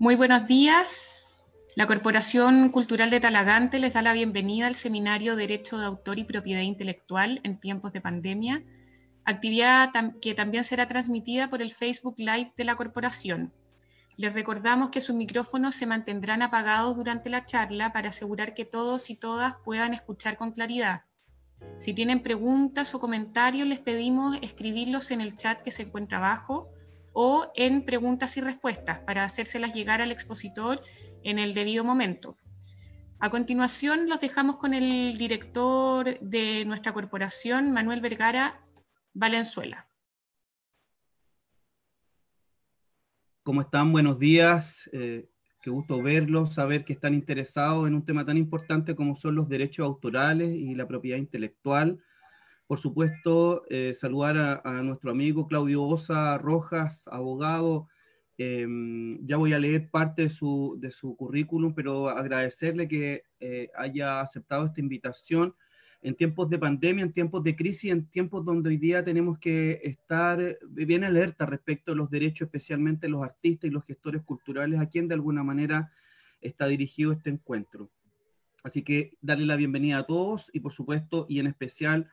Muy buenos días. La Corporación Cultural de Talagante les da la bienvenida al seminario Derecho de Autor y Propiedad Intelectual en tiempos de pandemia, actividad que también será transmitida por el Facebook Live de la Corporación. Les recordamos que sus micrófonos se mantendrán apagados durante la charla para asegurar que todos y todas puedan escuchar con claridad. Si tienen preguntas o comentarios, les pedimos escribirlos en el chat que se encuentra abajo o en preguntas y respuestas para hacérselas llegar al expositor en el debido momento. A continuación, los dejamos con el director de nuestra corporación, Manuel Vergara Valenzuela. ¿Cómo están? Buenos días. Qué gusto verlos, saber que están interesados en un tema tan importante como son los derechos autorales y la propiedad intelectual. Por supuesto, saludar a nuestro amigo Claudio Osa Rojas, abogado. Ya voy a leer parte de su currículum, pero agradecerle que haya aceptado esta invitación en tiempos de pandemia, en tiempos de crisis, en tiempos donde hoy día tenemos que estar bien alerta respecto a los derechos, especialmente los artistas y los gestores culturales, a quien de alguna manera está dirigido este encuentro. Así que darle la bienvenida a todos y por supuesto, y en especial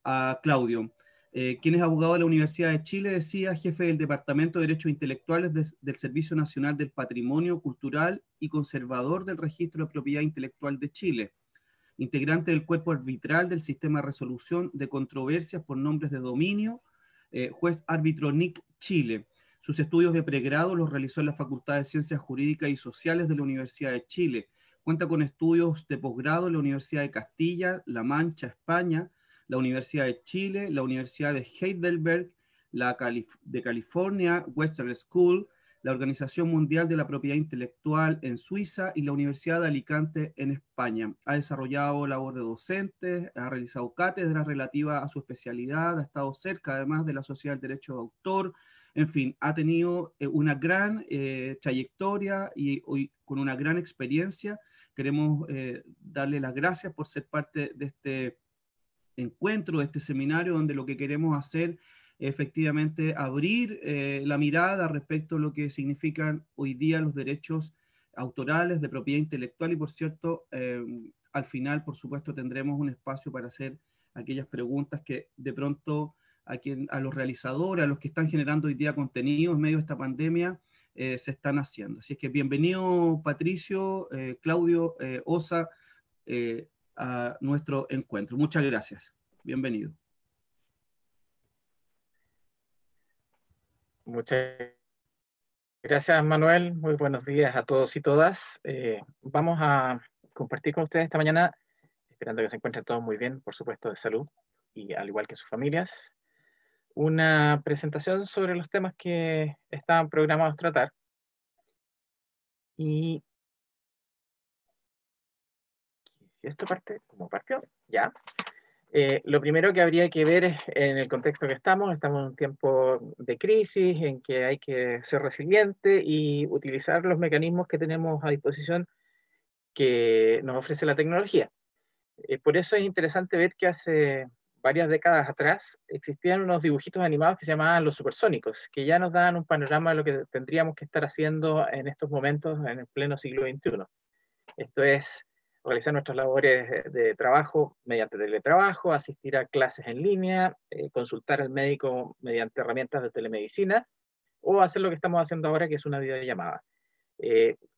a Claudio, quien es abogado de la Universidad de Chile, decía, jefe del Departamento de Derechos Intelectuales del Servicio Nacional del Patrimonio Cultural y conservador del Registro de Propiedad Intelectual de Chile, integrante del cuerpo arbitral del Sistema de Resolución de Controversias por Nombres de Dominio, juez árbitro NIC Chile. Sus estudios de pregrado los realizó en la Facultad de Ciencias Jurídicas y Sociales de la Universidad de Chile. Cuenta con estudios de posgrado en la Universidad de Castilla-La Mancha, España, la Universidad de Chile, la Universidad de Heidelberg, de California, Western School, la Organización Mundial de la Propiedad Intelectual en Suiza y la Universidad de Alicante en España. Ha desarrollado labor de docente, ha realizado cátedras relativas a su especialidad, ha estado cerca además de la Sociedad del Derecho de Autor, en fin, ha tenido una gran trayectoria y hoy con una gran experiencia. Queremos darle las gracias por ser parte de este encuentro, de este seminario, donde lo que queremos hacer efectivamente abrir la mirada respecto a lo que significan hoy día los derechos autorales de propiedad intelectual y por cierto, al final, por supuesto, tendremos un espacio para hacer aquellas preguntas que de pronto a los realizadores, a los que están generando hoy día contenido en medio de esta pandemia, se están haciendo. Así es que bienvenido Patricio, Claudio, Osa, a nuestro encuentro. Muchas gracias. Bienvenido. Muchas gracias, Manuel. Muy buenos días a todos y todas. Vamos a compartir con ustedes esta mañana, esperando que se encuentren todos muy bien, por supuesto, de salud, y al igual que sus familias, una presentación sobre los temas que estaban programados a tratar. Y si esto parte, como partió, ya. Lo primero que habría que ver es en el contexto que estamos en un tiempo de crisis, en que hay que ser resiliente y utilizar los mecanismos que tenemos a disposición que nos ofrece la tecnología. Por eso es interesante ver que hace varias décadas atrás existían unos dibujitos animados que se llamaban los supersónicos, que ya nos dan un panorama de lo que tendríamos que estar haciendo en estos momentos en el pleno siglo XXI. Esto es realizar nuestras labores de trabajo mediante teletrabajo, asistir a clases en línea, consultar al médico mediante herramientas de telemedicina o hacer lo que estamos haciendo ahora, que es una videollamada.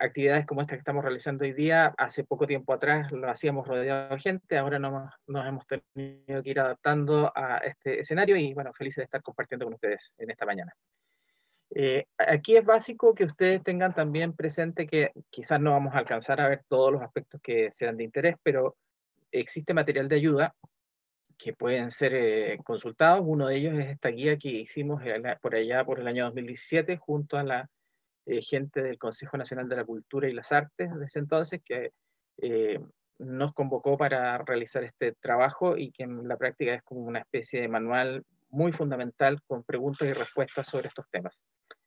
Actividades como esta que estamos realizando hoy día, hace poco tiempo atrás lo hacíamos rodeado de gente, ahora nos hemos tenido que ir adaptando a este escenario y bueno, felices de estar compartiendo con ustedes en esta mañana. Aquí es básico que ustedes tengan también presente que quizás no vamos a alcanzar a ver todos los aspectos que sean de interés, pero existe material de ayuda que pueden ser consultados. Uno de ellos es esta guía que hicimos por allá por el año 2017 junto a la gente del Consejo Nacional de la Cultura y las Artes de ese entonces, que nos convocó para realizar este trabajo y que en la práctica es como una especie de manual muy fundamental con preguntas y respuestas sobre estos temas.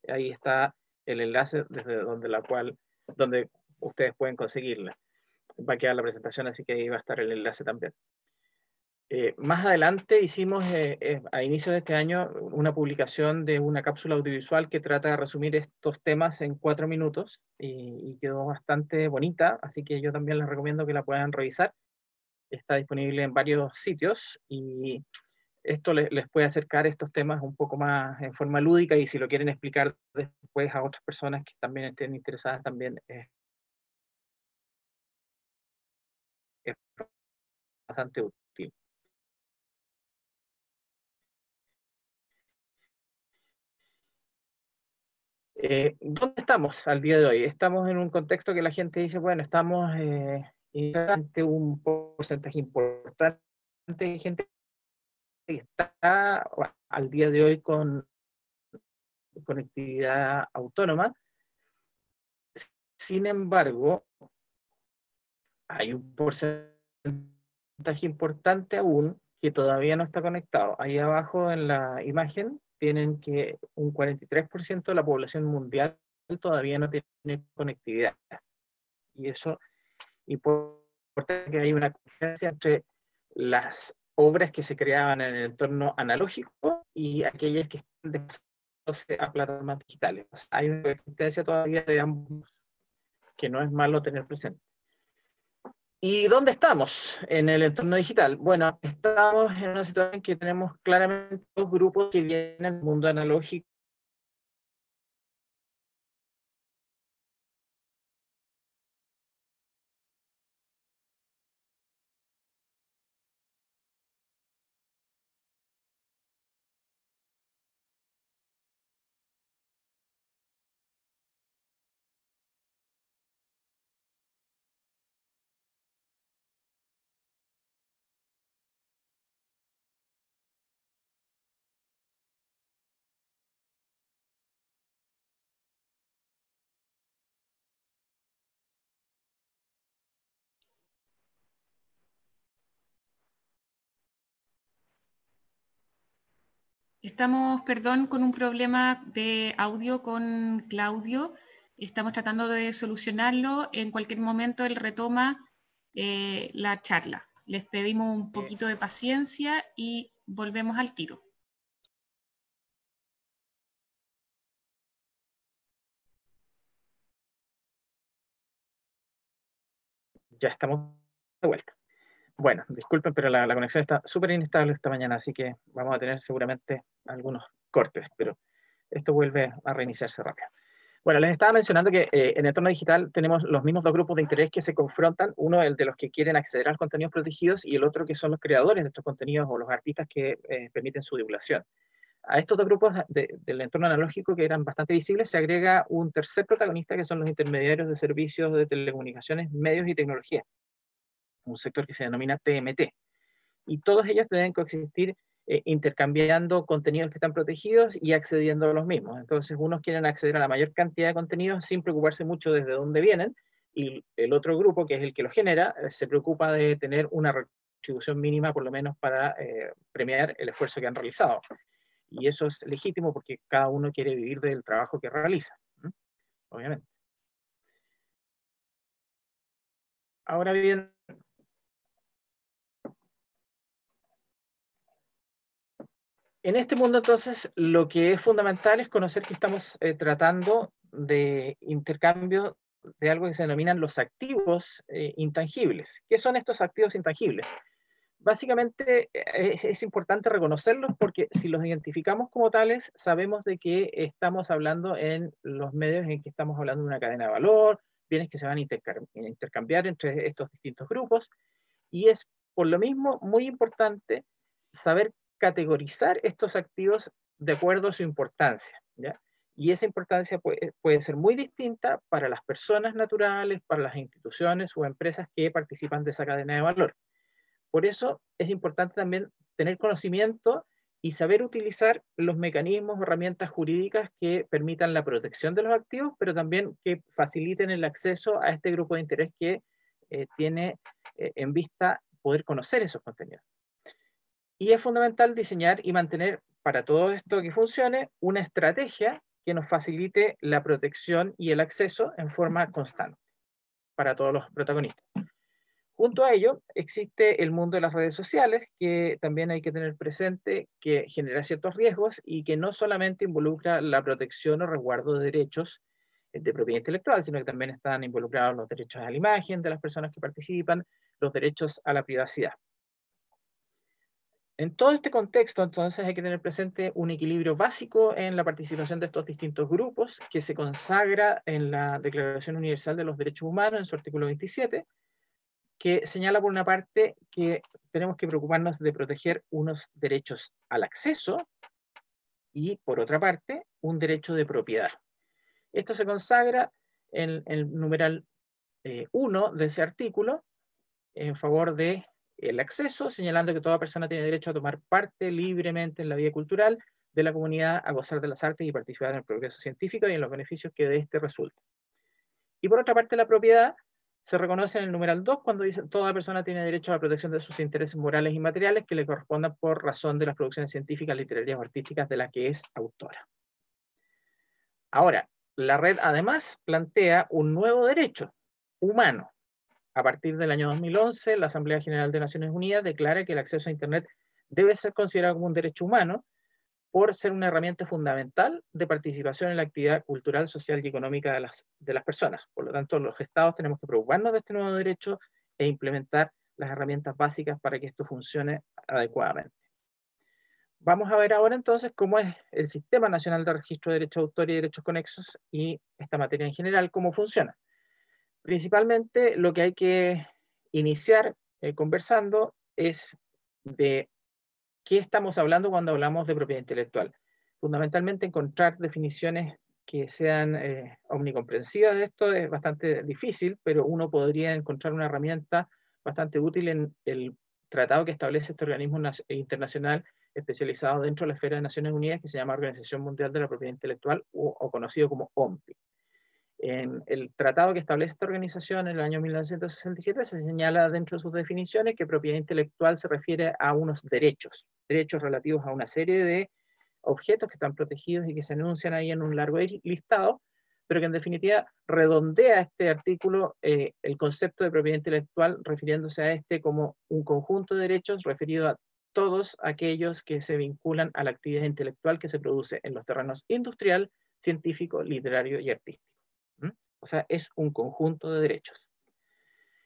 Ahí está el enlace desde donde ustedes pueden conseguirla. Va a quedar la presentación, así que ahí va a estar el enlace también. Más adelante hicimos a inicios de este año una publicación de una cápsula audiovisual que trata de resumir estos temas en 4 minutos y quedó bastante bonita, así que yo también les recomiendo que la puedan revisar. Está disponible en varios sitios y esto les puede acercar estos temas un poco más en forma lúdica, y si lo quieren explicar después a otras personas que también estén interesadas, también es bastante útil. ¿Dónde estamos al día de hoy? Estamos en un contexto que la gente dice, bueno, estamos ante un porcentaje importante de gente que está al día de hoy con conectividad autónoma. Sin embargo, hay un porcentaje importante aún que todavía no está conectado. Ahí abajo en la imagen tienen que un 43% de la población mundial todavía no tiene conectividad. Y eso importa que hay una diferencia entre las obras que se creaban en el entorno analógico y aquellas que están desplazándose a plataformas digitales. O sea, hay una existencia todavía de ambos que no es malo tener presente. ¿Y dónde estamos en el entorno digital? Bueno, estamos en una situación en que tenemos claramente dos grupos que vienen del mundo analógico. Estamos, perdón, con un problema de audio con Claudio. Estamos tratando de solucionarlo. En cualquier momento él retoma la charla. Les pedimos un poquito de paciencia y volvemos al tiro. Ya estamos de vuelta. Bueno, disculpen, pero la conexión está súper inestable esta mañana, así que vamos a tener seguramente algunos cortes, pero esto vuelve a reiniciarse rápido. Bueno, les estaba mencionando que en el entorno digital tenemos los mismos dos grupos de interés que se confrontan, uno el de los que quieren acceder a los contenidos protegidos y el otro que son los creadores de estos contenidos o los artistas que permiten su divulgación. A estos dos grupos del entorno analógico que eran bastante visibles se agrega un tercer protagonista que son los intermediarios de servicios de telecomunicaciones, medios y tecnología, un sector que se denomina TMT. Y todos ellos deben coexistir intercambiando contenidos que están protegidos y accediendo a los mismos. Entonces, unos quieren acceder a la mayor cantidad de contenidos sin preocuparse mucho desde dónde vienen, y el otro grupo, que es el que los genera, se preocupa de tener una retribución mínima, por lo menos para premiar el esfuerzo que han realizado. Y eso es legítimo porque cada uno quiere vivir del trabajo que realiza, ¿no? Obviamente. Ahora bien, en este mundo, entonces, lo que es fundamental es conocer que estamos tratando de intercambio de algo que se denominan los activos intangibles. ¿Qué son estos activos intangibles? Básicamente es importante reconocerlos porque si los identificamos como tales, sabemos de que estamos hablando en los medios en que estamos hablando de una cadena de valor, bienes que se van a intercambiar entre estos distintos grupos, y es por lo mismo muy importante saber categorizar estos activos de acuerdo a su importancia, ¿ya? Y esa importancia puede ser muy distinta para las personas naturales, para las instituciones o empresas que participan de esa cadena de valor. Por eso es importante también tener conocimiento y saber utilizar los mecanismos o herramientas jurídicas que permitan la protección de los activos, pero también que faciliten el acceso a este grupo de interés que tiene en vista poder conocer esos contenidos. Y es fundamental diseñar y mantener para todo esto que funcione una estrategia que nos facilite la protección y el acceso en forma constante para todos los protagonistas. Junto a ello, existe el mundo de las redes sociales, que también hay que tener presente que genera ciertos riesgos y que no solamente involucra la protección o resguardo de derechos de propiedad intelectual, sino que también están involucrados los derechos a la imagen de las personas que participan, los derechos a la privacidad. En todo este contexto, entonces, hay que tener presente un equilibrio básico en la participación de estos distintos grupos, que se consagra en la Declaración Universal de los Derechos Humanos, en su artículo 27, que señala por una parte que tenemos que preocuparnos de proteger unos derechos al acceso y, por otra parte, un derecho de propiedad. Esto se consagra en el numeral 1 de ese artículo, en favor de el acceso, señalando que toda persona tiene derecho a tomar parte libremente en la vida cultural de la comunidad, a gozar de las artes y participar en el progreso científico y en los beneficios que de este resultan. Y por otra parte, la propiedad se reconoce en el numeral 2 cuando dice toda persona tiene derecho a la protección de sus intereses morales y materiales que le correspondan por razón de las producciones científicas, literarias o artísticas de las que es autora. Ahora, la red además plantea un nuevo derecho humano. A partir del año 2011, la Asamblea General de Naciones Unidas declara que el acceso a Internet debe ser considerado como un derecho humano por ser una herramienta fundamental de participación en la actividad cultural, social y económica de las personas. Por lo tanto, los estados tenemos que preocuparnos de este nuevo derecho e implementar las herramientas básicas para que esto funcione adecuadamente. Vamos a ver ahora entonces cómo es el Sistema Nacional de Registro de Derechos de Autor y Derechos Conexos y esta materia en general, cómo funciona. Principalmente lo que hay que iniciar conversando es de qué estamos hablando cuando hablamos de propiedad intelectual. Fundamentalmente encontrar definiciones que sean omnicomprensivas de esto es bastante difícil, pero uno podría encontrar una herramienta bastante útil en el tratado que establece este organismo internacional especializado dentro de la esfera de Naciones Unidas, que se llama Organización Mundial de la Propiedad Intelectual, o conocido como OMPI. En el tratado que establece esta organización en el año 1967 se señala dentro de sus definiciones que propiedad intelectual se refiere a unos derechos relativos a una serie de objetos que están protegidos y que se enuncian ahí en un largo listado, pero que en definitiva redondea este artículo el concepto de propiedad intelectual, refiriéndose a este como un conjunto de derechos referido a todos aquellos que se vinculan a la actividad intelectual que se produce en los terrenos industrial, científico, literario y artístico. O sea, es un conjunto de derechos.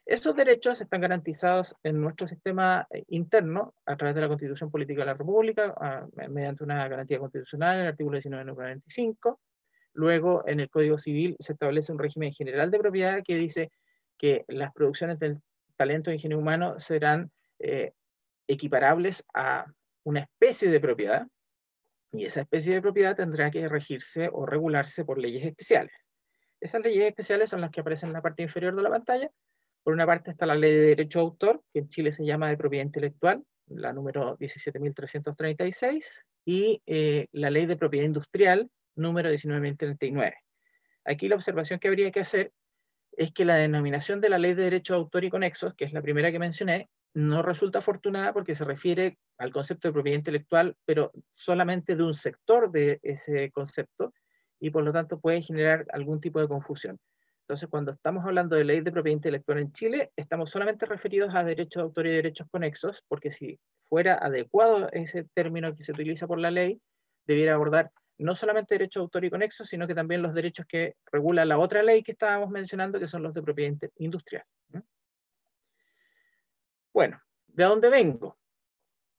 Esos derechos están garantizados en nuestro sistema interno a través de la Constitución Política de la República, mediante una garantía constitucional en el artículo 19.95. Luego, en el Código Civil se establece un régimen general de propiedad que dice que las producciones del talento e ingenio humano serán equiparables a una especie de propiedad, y esa especie de propiedad tendrá que regirse o regularse por leyes especiales. Esas leyes especiales son las que aparecen en la parte inferior de la pantalla. Por una parte está la Ley de Derecho de Autor, que en Chile se llama de Propiedad Intelectual, la número 17.336, y la Ley de Propiedad Industrial, número 19.039. Aquí la observación que habría que hacer es que la denominación de la Ley de Derecho de Autor y Conexos, que es la primera que mencioné, no resulta afortunada porque se refiere al concepto de propiedad intelectual, pero solamente de un sector de ese concepto, y por lo tanto puede generar algún tipo de confusión. Entonces, cuando estamos hablando de ley de propiedad intelectual en Chile, estamos solamente referidos a derechos de autor y derechos conexos, porque si fuera adecuado ese término que se utiliza por la ley, debiera abordar no solamente derechos de autor y conexos, sino que también los derechos que regula la otra ley que estábamos mencionando, que son los de propiedad industrial. Bueno, ¿de dónde vengo?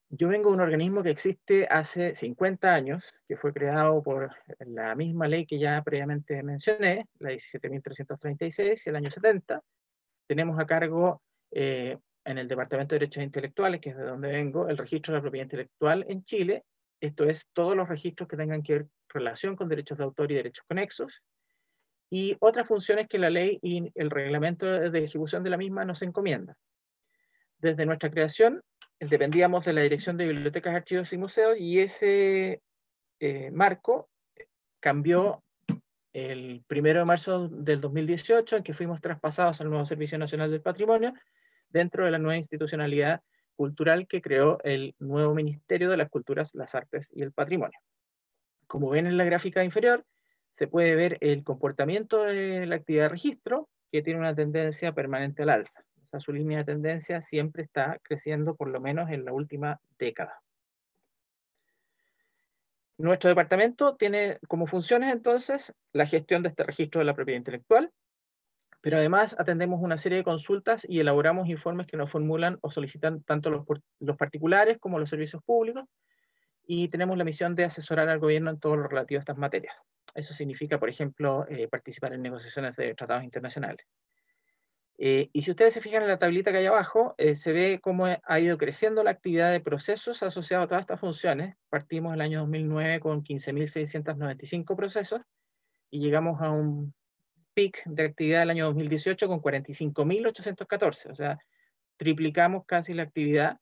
Yo vengo de un organismo que existe hace 50 años, que fue creado por la misma ley que ya previamente mencioné, la 17.336, el año 70. Tenemos a cargo en el Departamento de Derechos Intelectuales, que es de donde vengo, el registro de la propiedad intelectual en Chile. Esto es todos los registros que tengan que ver relación con derechos de autor y derechos conexos. Y otras funciones que la ley y el reglamento de ejecución de la misma nos encomienda. Desde nuestra creación, dependíamos de la Dirección de Bibliotecas, Archivos y Museos, y ese marco cambió el 1 de marzo del 2018, en que fuimos traspasados al nuevo Servicio Nacional del Patrimonio, dentro de la nueva institucionalidad cultural que creó el nuevo Ministerio de las Culturas, las Artes y el Patrimonio. Como ven en la gráfica inferior, se puede ver el comportamiento de la actividad de registro, que tiene una tendencia permanente al alza. O sea, su línea de tendencia siempre está creciendo, por lo menos en la última década. Nuestro departamento tiene como funciones entonces la gestión de este registro de la propiedad intelectual, pero además atendemos una serie de consultas y elaboramos informes que nos formulan o solicitan tanto los particulares como los servicios públicos, y tenemos la misión de asesorar al gobierno en todo lo relativo a estas materias. Eso significa, por ejemplo, participar en negociaciones de tratados internacionales. Y si ustedes se fijan en la tablita que hay abajo, se ve cómo ha ido creciendo la actividad de procesos asociados a todas estas funciones. Partimos el año 2009 con 15.695 procesos y llegamos a un pic de actividad del año 2018 con 45.814. O sea, triplicamos casi la actividad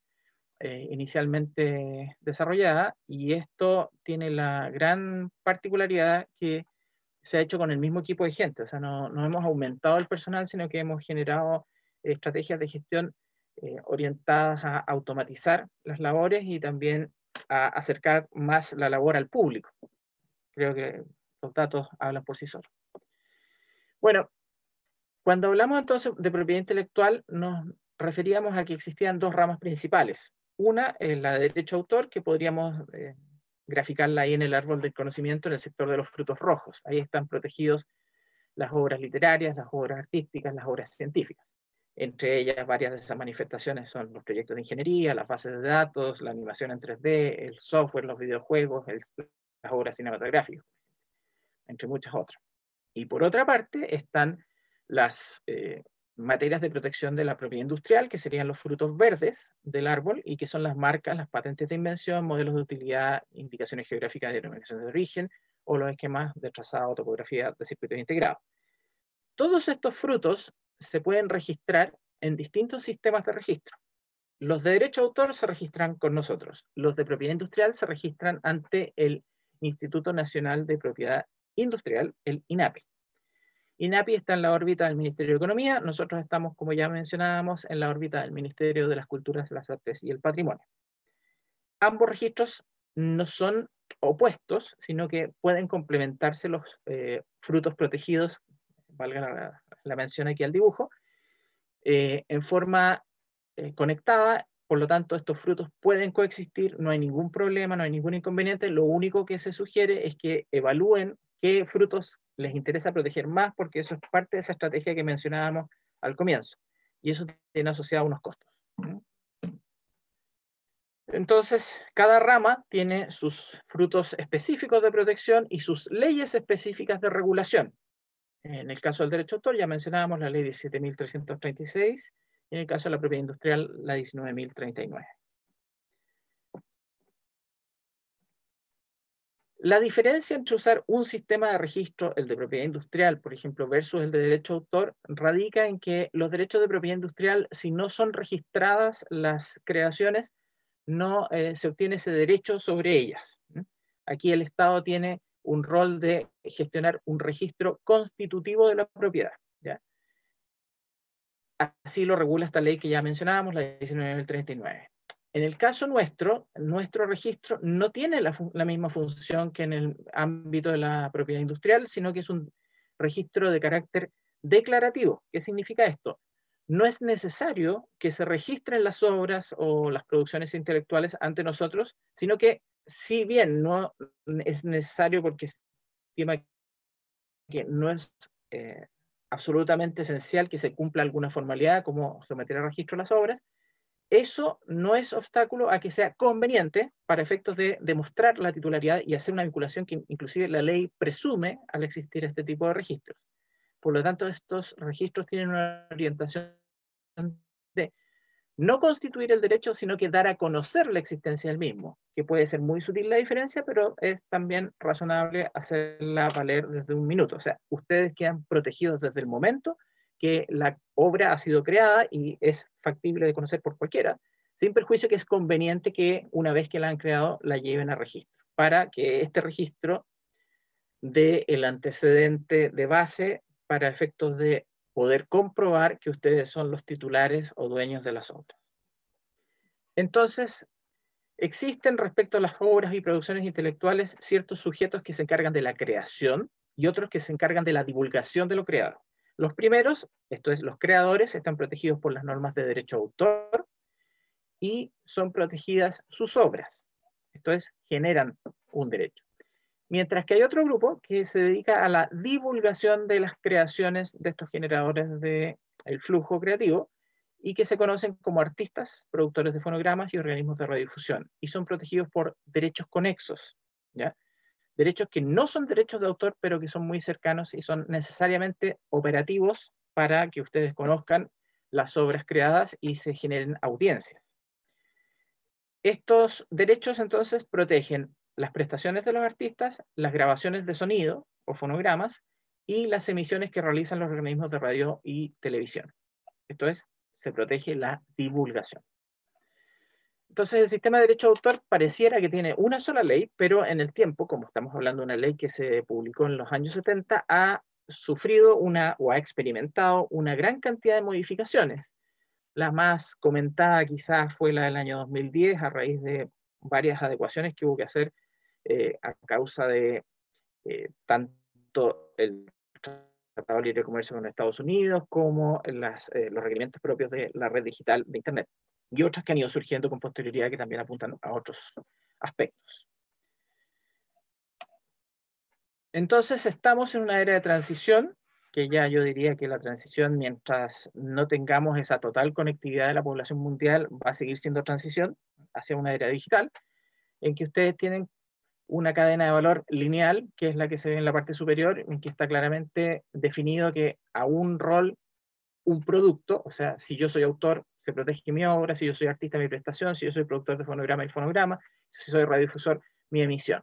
inicialmente desarrollada, y esto tiene la gran particularidad que se ha hecho con el mismo equipo de gente. O sea, no hemos aumentado el personal, sino que hemos generado estrategias de gestión orientadas a automatizar las labores y también a acercar más la labor al público. Creo que los datos hablan por sí solos. Bueno, cuando hablamos entonces de propiedad intelectual, nos referíamos a que existían dos ramas principales. Una es la de derecho de autor, que podríamos graficarla ahí en el árbol del conocimiento, en el sector de los frutos rojos. Ahí están protegidos las obras literarias, las obras artísticas, las obras científicas. Entre ellas, varias de esas manifestaciones son los proyectos de ingeniería, las bases de datos, la animación en 3D, el software, los videojuegos, las obras cinematográficas, entre muchas otras. Y por otra parte están las materias de protección de la propiedad industrial, que serían los frutos verdes del árbol, y que son las marcas, las patentes de invención, modelos de utilidad, indicaciones geográficas de denominación de origen, o los esquemas de trazado o topografía de circuitos integrados. Todos estos frutos se pueden registrar en distintos sistemas de registro. Los de derecho de autor se registran con nosotros. Los de propiedad industrial se registran ante el Instituto Nacional de Propiedad Industrial, el INAPI. INAPI está en la órbita del Ministerio de Economía. Nosotros estamos, como ya mencionábamos, en la órbita del Ministerio de las Culturas, las Artes y el Patrimonio. Ambos registros no son opuestos, sino que pueden complementarse los frutos protegidos, valga la mención aquí al dibujo, en forma conectada. Por lo tanto, estos frutos pueden coexistir, no hay ningún problema, no hay ningún inconveniente. Lo único que se sugiere es que evalúen qué frutos les interesa proteger más, porque eso es parte de esa estrategia que mencionábamos al comienzo, y eso tiene asociado unos costos. Entonces, cada rama tiene sus frutos específicos de protección y sus leyes específicas de regulación. En el caso del derecho de autor ya mencionábamos la ley 17.336, y en el caso de la propiedad industrial la 19.039. La diferencia entre usar un sistema de registro, el de propiedad industrial, por ejemplo, versus el de derecho de autor, radica en que los derechos de propiedad industrial, si no son registradas las creaciones, no se obtiene ese derecho sobre ellas. Aquí el Estado tiene un rol de gestionar un registro constitutivo de la propiedad, ¿ya? Así lo regula esta ley que ya mencionábamos, la 19.039. En el caso nuestro registro no tiene la misma función que en el ámbito de la propiedad industrial, sino que es un registro de carácter declarativo. ¿Qué significa esto? No es necesario que se registren las obras o las producciones intelectuales ante nosotros, sino que, si bien no es necesario porque se estima que no es absolutamente esencial que se cumpla alguna formalidad como someter a registro las obras, eso no es obstáculo a que sea conveniente para efectos de demostrar la titularidad y hacer una vinculación que inclusive la ley presume al existir este tipo de registros. Por lo tanto, estos registros tienen una orientación de no constituir el derecho, sino que dar a conocer la existencia del mismo, que puede ser muy sutil la diferencia, pero es también razonable hacerla valer desde un minuto. O sea, ustedes quedan protegidos desde el momento que la obra ha sido creada y es factible de conocer por cualquiera, sin perjuicio que es conveniente que una vez que la han creado la lleven a registro, para que este registro dé el antecedente de base para efectos de poder comprobar que ustedes son los titulares o dueños de las obras. Entonces, existen respecto a las obras y producciones intelectuales ciertos sujetos que se encargan de la creación y otros que se encargan de la divulgación de lo creado. Los primeros, esto es, los creadores, están protegidos por las normas de derecho de autor y son protegidas sus obras. Esto es, generan un derecho. Mientras que hay otro grupo que se dedica a la divulgación de las creaciones de estos generadores del flujo creativo y que se conocen como artistas, productores de fonogramas y organismos de radiodifusión, y son protegidos por derechos conexos, ¿ya? Derechos que no son derechos de autor, pero que son muy cercanos y son necesariamente operativos para que ustedes conozcan las obras creadas y se generen audiencias. Estos derechos entonces protegen las prestaciones de los artistas, las grabaciones de sonido o fonogramas y las emisiones que realizan los organismos de radio y televisión. Esto es, se protege la divulgación. Entonces el sistema de derecho de autor pareciera que tiene una sola ley, pero en el tiempo, como estamos hablando de una ley que se publicó en los años 70, ha sufrido o ha experimentado una gran cantidad de modificaciones. La más comentada quizás fue la del año 2010, a raíz de varias adecuaciones que hubo que hacer a causa de tanto el Tratado de Libre Comercio con Estados Unidos como los requerimientos propios de la red digital de Internet, y otras que han ido surgiendo con posterioridad que también apuntan a otros aspectos. Entonces estamos en una era de transición, que ya yo diría que la transición, mientras no tengamos esa total conectividad de la población mundial, va a seguir siendo transición hacia una era digital, en que ustedes tienen una cadena de valor lineal, que es la que se ve en la parte superior, en que está claramente definido que a un rol, un producto, o sea, si yo soy autor, se protege mi obra, si yo soy artista, mi prestación, si yo soy productor de fonograma, el fonograma, si soy radiodifusor, mi emisión.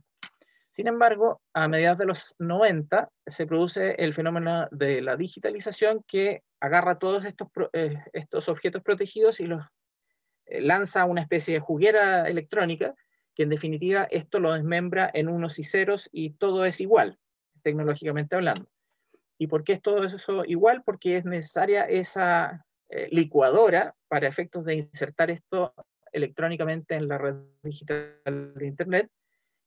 Sin embargo, a mediados de los 90 se produce el fenómeno de la digitalización que agarra todos estos objetos protegidos y los lanza una especie de juguera electrónica, que en definitiva esto lo desmembra en unos y ceros y todo es igual, tecnológicamente hablando. ¿Y por qué es todo eso igual? Porque es necesaria esa licuadora para efectos de insertar esto electrónicamente en la red digital de Internet,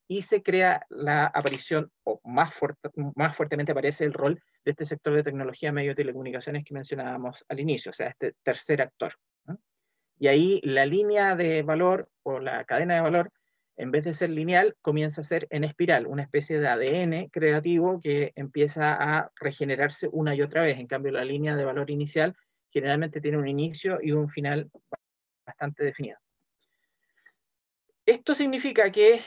y se crea la aparición, o más fuertemente aparece el rol de este sector de tecnología, medio de telecomunicaciones que mencionábamos al inicio, o sea, este tercer actor, ¿no? Y ahí la línea de valor o la cadena de valor, en vez de ser lineal, comienza a ser en espiral, una especie de ADN creativo que empieza a regenerarse una y otra vez. En cambio, la línea de valor inicial generalmente tiene un inicio y un final bastante definido. Esto significa que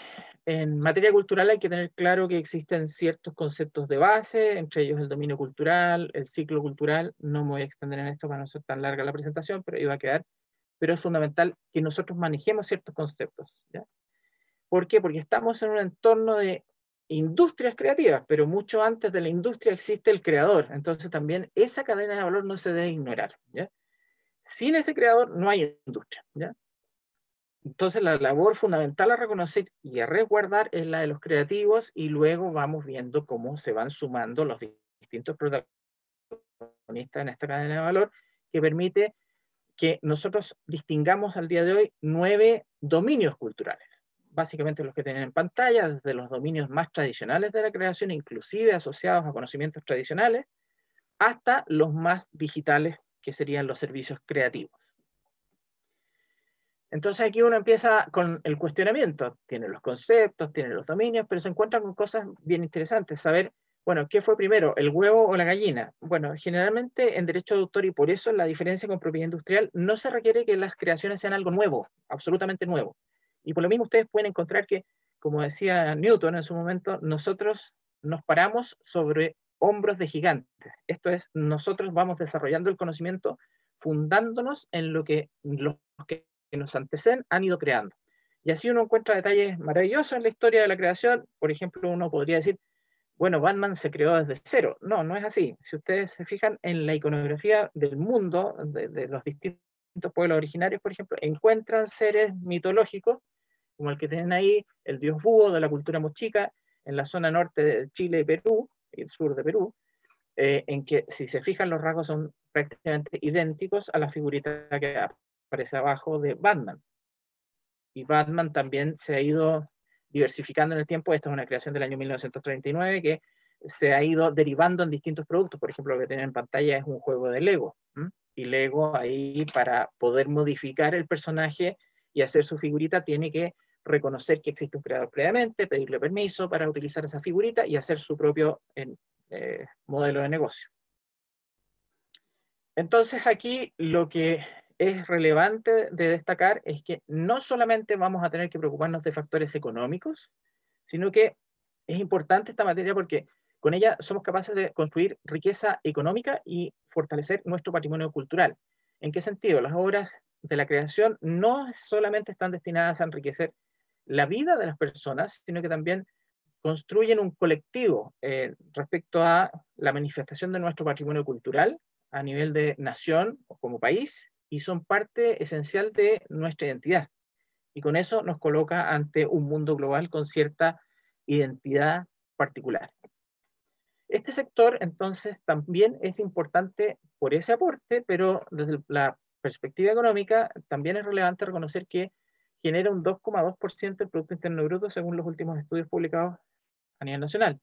en materia cultural hay que tener claro que existen ciertos conceptos de base, entre ellos el dominio cultural, el ciclo cultural. No me voy a extender en esto para no ser tan larga la presentación, pero iba a quedar. Pero es fundamental que nosotros manejemos ciertos conceptos, ¿ya? ¿Por qué? Porque estamos en un entorno de industrias creativas, pero mucho antes de la industria existe el creador. Entonces también esa cadena de valor no se debe ignorar, ¿ya? Sin ese creador no hay industria, ¿ya? Entonces la labor fundamental a reconocer y a resguardar es la de los creativos, y luego vamos viendo cómo se van sumando los distintos protagonistas en esta cadena de valor, que permite que nosotros distingamos al día de hoy 9 dominios culturales. Básicamente los que tienen en pantalla, desde los dominios más tradicionales de la creación, inclusive asociados a conocimientos tradicionales, hasta los más digitales, que serían los servicios creativos. Entonces aquí uno empieza con el cuestionamiento. Tiene los conceptos, tiene los dominios, pero se encuentra con cosas bien interesantes. Saber, bueno, ¿qué fue primero, el huevo o la gallina? Bueno, generalmente en derecho de autor, y por eso la diferencia con propiedad industrial, no se requiere que las creaciones sean algo nuevo, absolutamente nuevo. Y por lo mismo ustedes pueden encontrar que, como decía Newton en su momento, nosotros nos paramos sobre hombros de gigantes. Esto es, nosotros vamos desarrollando el conocimiento fundándonos en lo que los que nos anteceden han ido creando. Y así uno encuentra detalles maravillosos en la historia de la creación. Por ejemplo, uno podría decir, bueno, Batman se creó desde cero. No, no es así. Si ustedes se fijan en la iconografía del mundo, de los distintos pueblos originarios, por ejemplo, encuentran seres mitológicos, como el que tienen ahí, el dios búho de la cultura mochica, en la zona norte de Chile y Perú, y el sur de Perú, en que, si se fijan, los rasgos son prácticamente idénticos a la figurita que aparece abajo de Batman. Y Batman también se ha ido diversificando en el tiempo. Esta es una creación del año 1939 que se ha ido derivando en distintos productos. Por ejemplo, lo que tienen en pantalla es un juego de Lego. Y Lego ahí, para poder modificar el personaje y hacer su figurita, tiene que reconocer que existe un creador previamente, pedirle permiso para utilizar esa figurita y hacer su propio modelo de negocio. Entonces aquí lo que es relevante de destacar es que no solamente vamos a tener que preocuparnos de factores económicos, sino que es importante esta materia porque con ella somos capaces de construir riqueza económica y fortalecer nuestro patrimonio cultural. ¿En qué sentido? Las obras de la creación no solamente están destinadas a enriquecer la vida de las personas, sino que también construyen un colectivo respecto a la manifestación de nuestro patrimonio cultural a nivel de nación o como país, y son parte esencial de nuestra identidad. Y con eso nos coloca ante un mundo global con cierta identidad particular. Este sector, entonces, también es importante por ese aporte, pero desde la perspectiva económica también es relevante reconocer que genera un 2,2% del Producto Interno Bruto según los últimos estudios publicados a nivel nacional.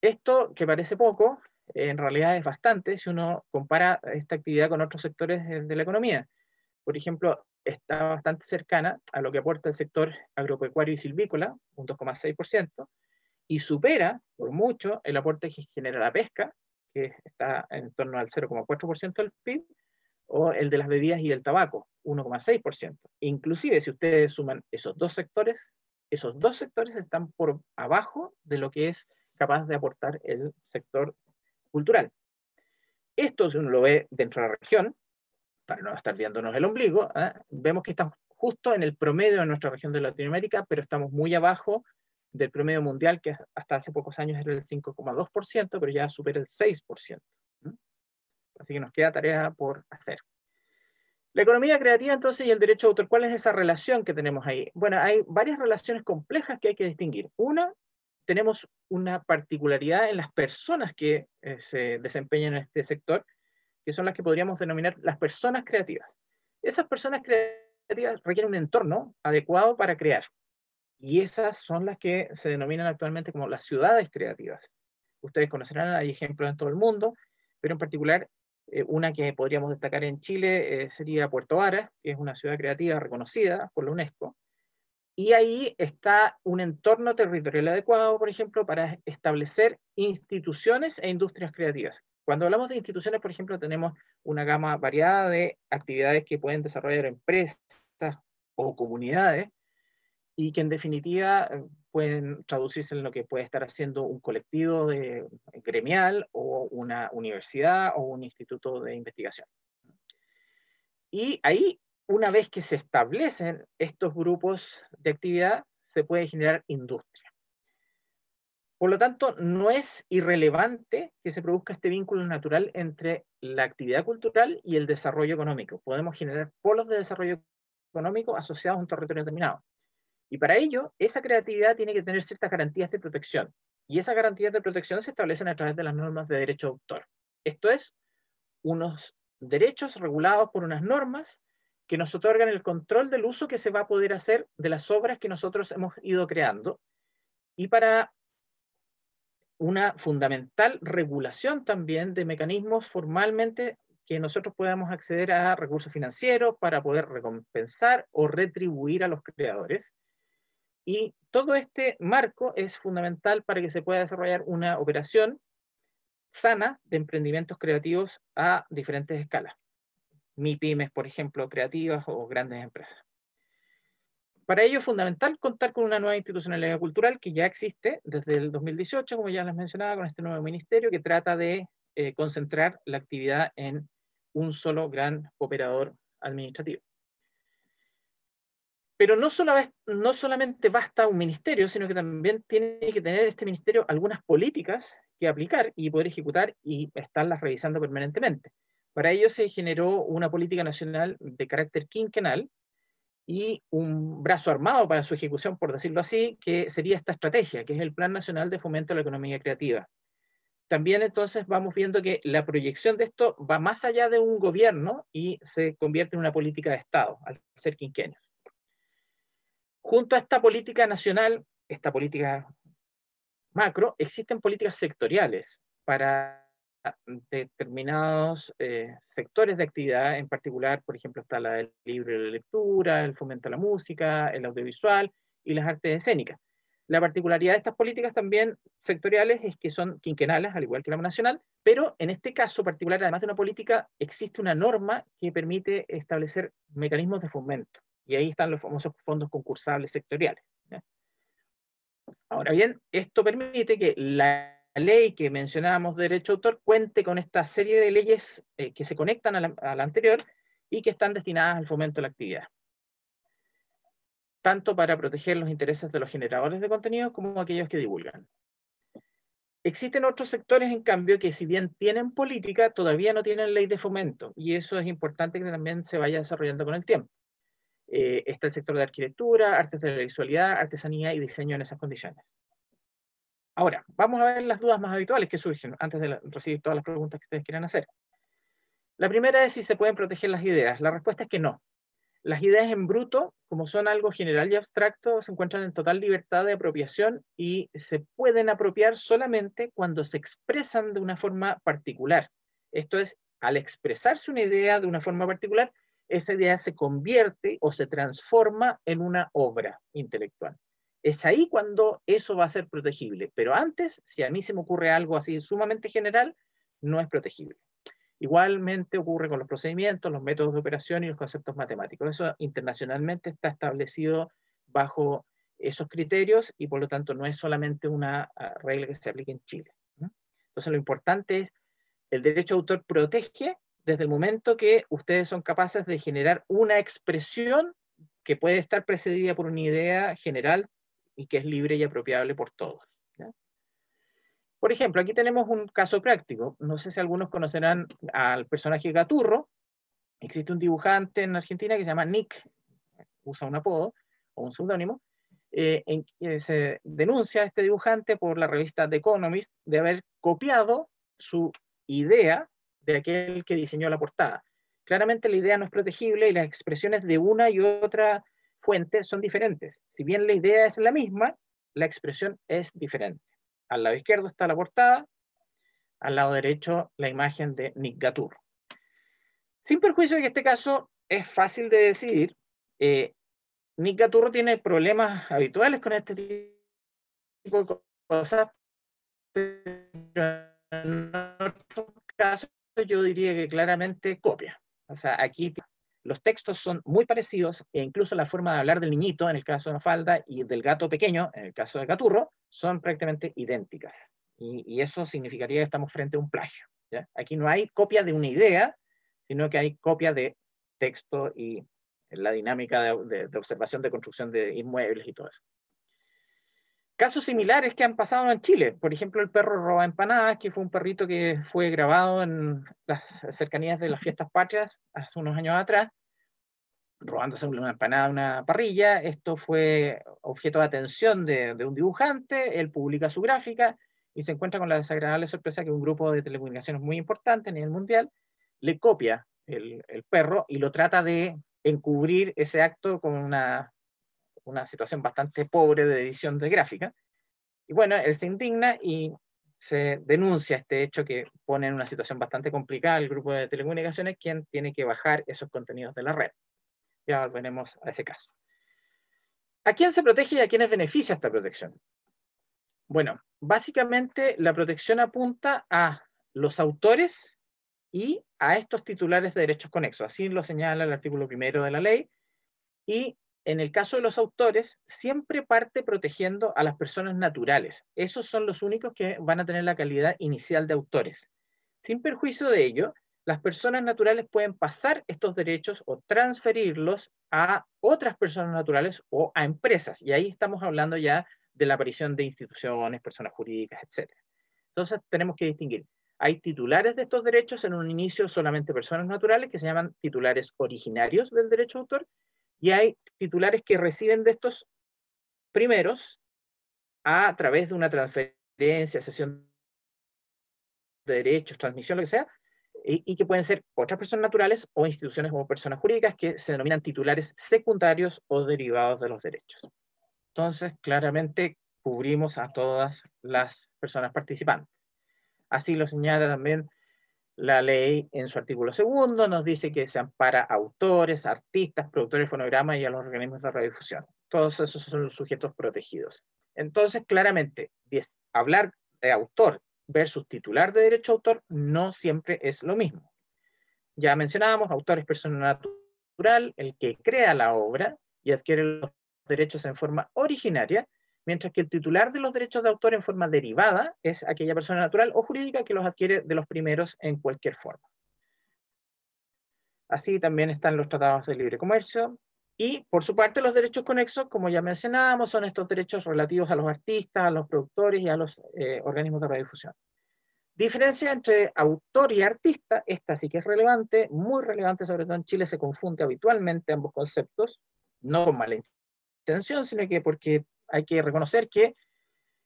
Esto, que parece poco, en realidad es bastante si uno compara esta actividad con otros sectores de la economía. Por ejemplo, está bastante cercana a lo que aporta el sector agropecuario y silvícola, un 2,6%, y supera por mucho el aporte que genera la pesca, que está en torno al 0,4% del PIB, o el de las bebidas y el tabaco, 1,6%. Inclusive, si ustedes suman esos dos sectores están por abajo de lo que es capaz de aportar el sector cultural. Esto, si uno lo ve dentro de la región, para no estar viéndonos el ombligo, vemos que estamos justo en el promedio de nuestra región de Latinoamérica, pero estamos muy abajo del promedio mundial, que hasta hace pocos años era el 5,2%, pero ya supera el 6%. Así que nos queda tarea por hacer. La economía creativa, entonces, y el derecho de autor, ¿cuál es esa relación que tenemos ahí? Bueno, hay varias relaciones complejas que hay que distinguir. Una, tenemos una particularidad en las personas que se desempeñan en este sector, que son las que podríamos denominar las personas creativas. Esas personas creativas requieren un entorno adecuado para crear. Y esas son las que se denominan actualmente como las ciudades creativas. Ustedes conocerán, hay ejemplos en todo el mundo, pero en particular una que podríamos destacar en Chile sería Puerto Varas, que es una ciudad creativa reconocida por la UNESCO. Y ahí está un entorno territorial adecuado, por ejemplo, para establecer instituciones e industrias creativas. Cuando hablamos de instituciones, por ejemplo, tenemos una gama variada de actividades que pueden desarrollar empresas o comunidades, y que en definitiva pueden traducirse en lo que puede estar haciendo un colectivo gremial o una universidad o un instituto de investigación. Y ahí, una vez que se establecen estos grupos de actividad, se puede generar industria. Por lo tanto, no es irrelevante que se produzca este vínculo natural entre la actividad cultural y el desarrollo económico. Podemos generar polos de desarrollo económico asociados a un territorio determinado. Y para ello, esa creatividad tiene que tener ciertas garantías de protección. Y esas garantías de protección se establecen a través de las normas de derecho de autor. Esto es, unos derechos regulados por unas normas que nos otorgan el control del uso que se va a poder hacer de las obras que nosotros hemos ido creando, y para una fundamental regulación también de mecanismos formalmente que nosotros podamos acceder a recursos financieros para poder recompensar o retribuir a los creadores. Y todo este marco es fundamental para que se pueda desarrollar una operación sana de emprendimientos creativos a diferentes escalas. MIPYMES, por ejemplo, creativas o grandes empresas. Para ello es fundamental contar con una nueva institucionalidad cultural que ya existe desde el 2018, como ya les mencionaba, con este nuevo ministerio que trata de concentrar la actividad en un solo gran operador administrativo. Pero no solamente basta un ministerio, sino que también tiene que tener este ministerio algunas políticas que aplicar y poder ejecutar y estarlas revisando permanentemente. Para ello se generó una política nacional de carácter quinquenal y un brazo armado para su ejecución, por decirlo así, que sería esta estrategia, que es el Plan Nacional de Fomento a la Economía Creativa. También entonces vamos viendo que la proyección de esto va más allá de un gobierno y se convierte en una política de Estado, al ser quinquenio. Junto a esta política nacional, esta política macro, existen políticas sectoriales para determinados sectores de actividad. En particular, por ejemplo, está la del libro y la lectura, el fomento a la música, el audiovisual y las artes escénicas. La particularidad de estas políticas también sectoriales es que son quinquenales, al igual que la nacional, pero en este caso particular, además de una política, existe una norma que permite establecer mecanismos de fomento. Y ahí están los famosos fondos concursables sectoriales, ¿ya? Ahora bien, esto permite que la ley que mencionábamos de derecho de autor cuente con esta serie de leyes que se conectan a la anterior y que están destinadas al fomento de la actividad, tanto para proteger los intereses de los generadores de contenido como aquellos que divulgan. Existen otros sectores, en cambio, que si bien tienen política, todavía no tienen ley de fomento, y eso es importante que también se vaya desarrollando con el tiempo. Está el sector de arquitectura, artes de la visualidad, artesanía y diseño en esas condiciones. Ahora, vamos a ver las dudas más habituales que surgen antes de recibir todas las preguntas que ustedes quieran hacer. La primera es si se pueden proteger las ideas. La respuesta es que no. Las ideas en bruto, como son algo general y abstracto, se encuentran en total libertad de apropiación y se pueden apropiar solamente cuando se expresan de una forma particular. Esto es, al expresarse una idea de una forma particular, esa idea se convierte o se transforma en una obra intelectual. Es ahí cuando eso va a ser protegible, pero antes, si a mí se me ocurre algo así sumamente general, no es protegible. Igualmente ocurre con los procedimientos, los métodos de operación y los conceptos matemáticos. Eso internacionalmente está establecido bajo esos criterios y por lo tanto no es solamente una regla que se aplique en Chile, ¿no? Entonces lo importante es, el derecho de autor protege desde el momento que ustedes son capaces de generar una expresión que puede estar precedida por una idea general y que es libre y apropiable por todos, ¿no? Por ejemplo, aquí tenemos un caso práctico. No sé si algunos conocerán al personaje Gaturro. Existe un dibujante en Argentina que se llama Nick, usa un apodo o un seudónimo, en que se denuncia a este dibujante por la revista The Economist de haber copiado su idea de aquel que diseñó la portada. Claramente la idea no es protegible y las expresiones de una y otra fuente son diferentes. Si bien la idea es la misma, la expresión es diferente. Al lado izquierdo está la portada, al lado derecho la imagen de Nick Gaturro. Sin perjuicio de que este caso es fácil de decidir, Nick Gaturro tiene problemas habituales con este tipo de cosas, pero en otros casos yo diría que claramente copia. O sea, aquí los textos son muy parecidos e incluso la forma de hablar del niñito, en el caso de Mafalda, y del gato pequeño, en el caso de Gaturro, son prácticamente idénticas. Y eso significaría que estamos frente a un plagio, ¿ya? Aquí no hay copia de una idea, sino que hay copia de texto y la dinámica de observación de construcción de inmuebles y todo eso. Casos similares que han pasado en Chile. Por ejemplo, el perro roba empanadas, que fue un perrito que fue grabado en las cercanías de las fiestas patrias hace unos años atrás, robándose una empanada de una parrilla. Esto fue objeto de atención de un dibujante. Él publica su gráfica y se encuentra con la desagradable sorpresa que un grupo de telecomunicaciones muy importante a nivel mundial le copia el perro y lo trata de encubrir ese acto con una situación bastante pobre de edición de gráfica. Y bueno, él se indigna y se denuncia este hecho que pone en una situación bastante complicada al grupo de telecomunicaciones, quien tiene que bajar esos contenidos de la red. Ya volveremos a ese caso. ¿A quién se protege y a quiénes beneficia esta protección? Bueno, básicamente la protección apunta a los autores y a estos titulares de derechos conexos. Así lo señala el artículo 1 de la ley. Y en el caso de los autores, siempre parte protegiendo a las personas naturales. Esos son los únicos que van a tener la calidad inicial de autores. Sin perjuicio de ello, las personas naturales pueden pasar estos derechos o transferirlos a otras personas naturales o a empresas. Y ahí estamos hablando ya de la aparición de instituciones, personas jurídicas, etc. Entonces tenemos que distinguir. Hay titulares de estos derechos en un inicio solamente personas naturales que se llaman titulares originarios del derecho de autor, y hay titulares que reciben de estos primeros a través de una transferencia, cesión de derechos, transmisión, lo que sea, y que pueden ser otras personas naturales o instituciones o personas jurídicas que se denominan titulares secundarios o derivados de los derechos. Entonces, claramente, cubrimos a todas las personas participantes. Así lo señala también la ley en su artículo 2, nos dice que se ampara a autores, artistas, productores de fonogramas y a los organismos de radiodifusión. Todos esos son los sujetos protegidos. Entonces, claramente, hablar de autor versus titular de derecho a autor no siempre es lo mismo. Ya mencionábamos, autor es persona natural, el que crea la obra y adquiere los derechos en forma originaria, mientras que el titular de los derechos de autor en forma derivada es aquella persona natural o jurídica que los adquiere de los primeros en cualquier forma. Así también están los tratados de libre comercio. Y, por su parte, los derechos conexos, como ya mencionábamos, son estos derechos relativos a los artistas, a los productores y a los organismos de radiodifusión. Diferencia entre autor y artista, esta sí que es relevante, muy relevante, sobre todo en Chile se confunde habitualmente ambos conceptos, no con mala intención, sino que porque hay que reconocer que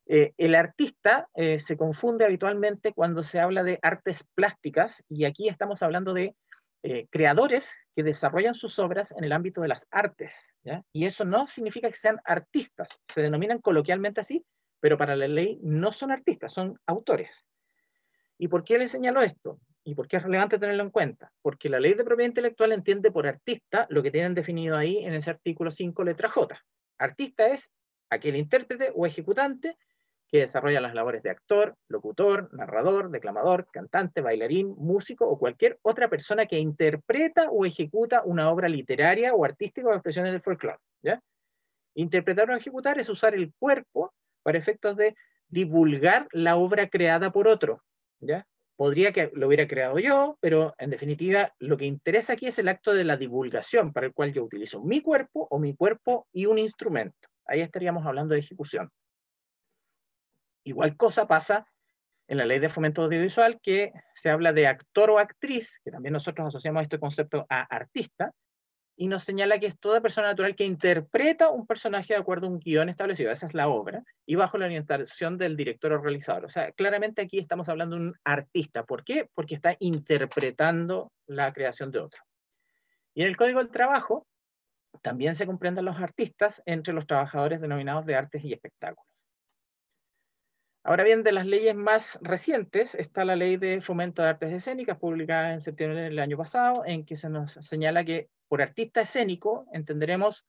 el artista se confunde habitualmente cuando se habla de artes plásticas, y aquí estamos hablando de creadores que desarrollan sus obras en el ámbito de las artes, ¿ya? Y eso no significa que sean artistas, se denominan coloquialmente así, pero para la ley no son artistas, son autores. ¿Y por qué les señalo esto? ¿Y por qué es relevante tenerlo en cuenta? Porque la ley de propiedad intelectual entiende por artista lo que tienen definido ahí en ese artículo 5, letra J. Artista es aquel intérprete o ejecutante que desarrolla las labores de actor, locutor, narrador, declamador, cantante, bailarín, músico o cualquier otra persona que interpreta o ejecuta una obra literaria o artística o expresiones del folclore, ¿ya? Interpretar o ejecutar es usar el cuerpo para efectos de divulgar la obra creada por otro, ¿ya? Podría que lo hubiera creado yo, pero en definitiva lo que interesa aquí es el acto de la divulgación, para el cual yo utilizo mi cuerpo o mi cuerpo y un instrumento. Ahí estaríamos hablando de ejecución. Igual cosa pasa en la ley de fomento audiovisual, que se habla de actor o actriz, que también nosotros asociamos este concepto a artista, y nos señala que es toda persona natural que interpreta un personaje de acuerdo a un guión establecido. Esa es la obra, y bajo la orientación del director o realizador. O sea, claramente aquí estamos hablando de un artista. ¿Por qué? Porque está interpretando la creación de otro. Y en el Código del Trabajo también se comprenden los artistas entre los trabajadores denominados de artes y espectáculos. Ahora bien, de las leyes más recientes está la Ley de Fomento de Artes Escénicas, publicada en septiembre del año pasado, en que se nos señala que por artista escénico entenderemos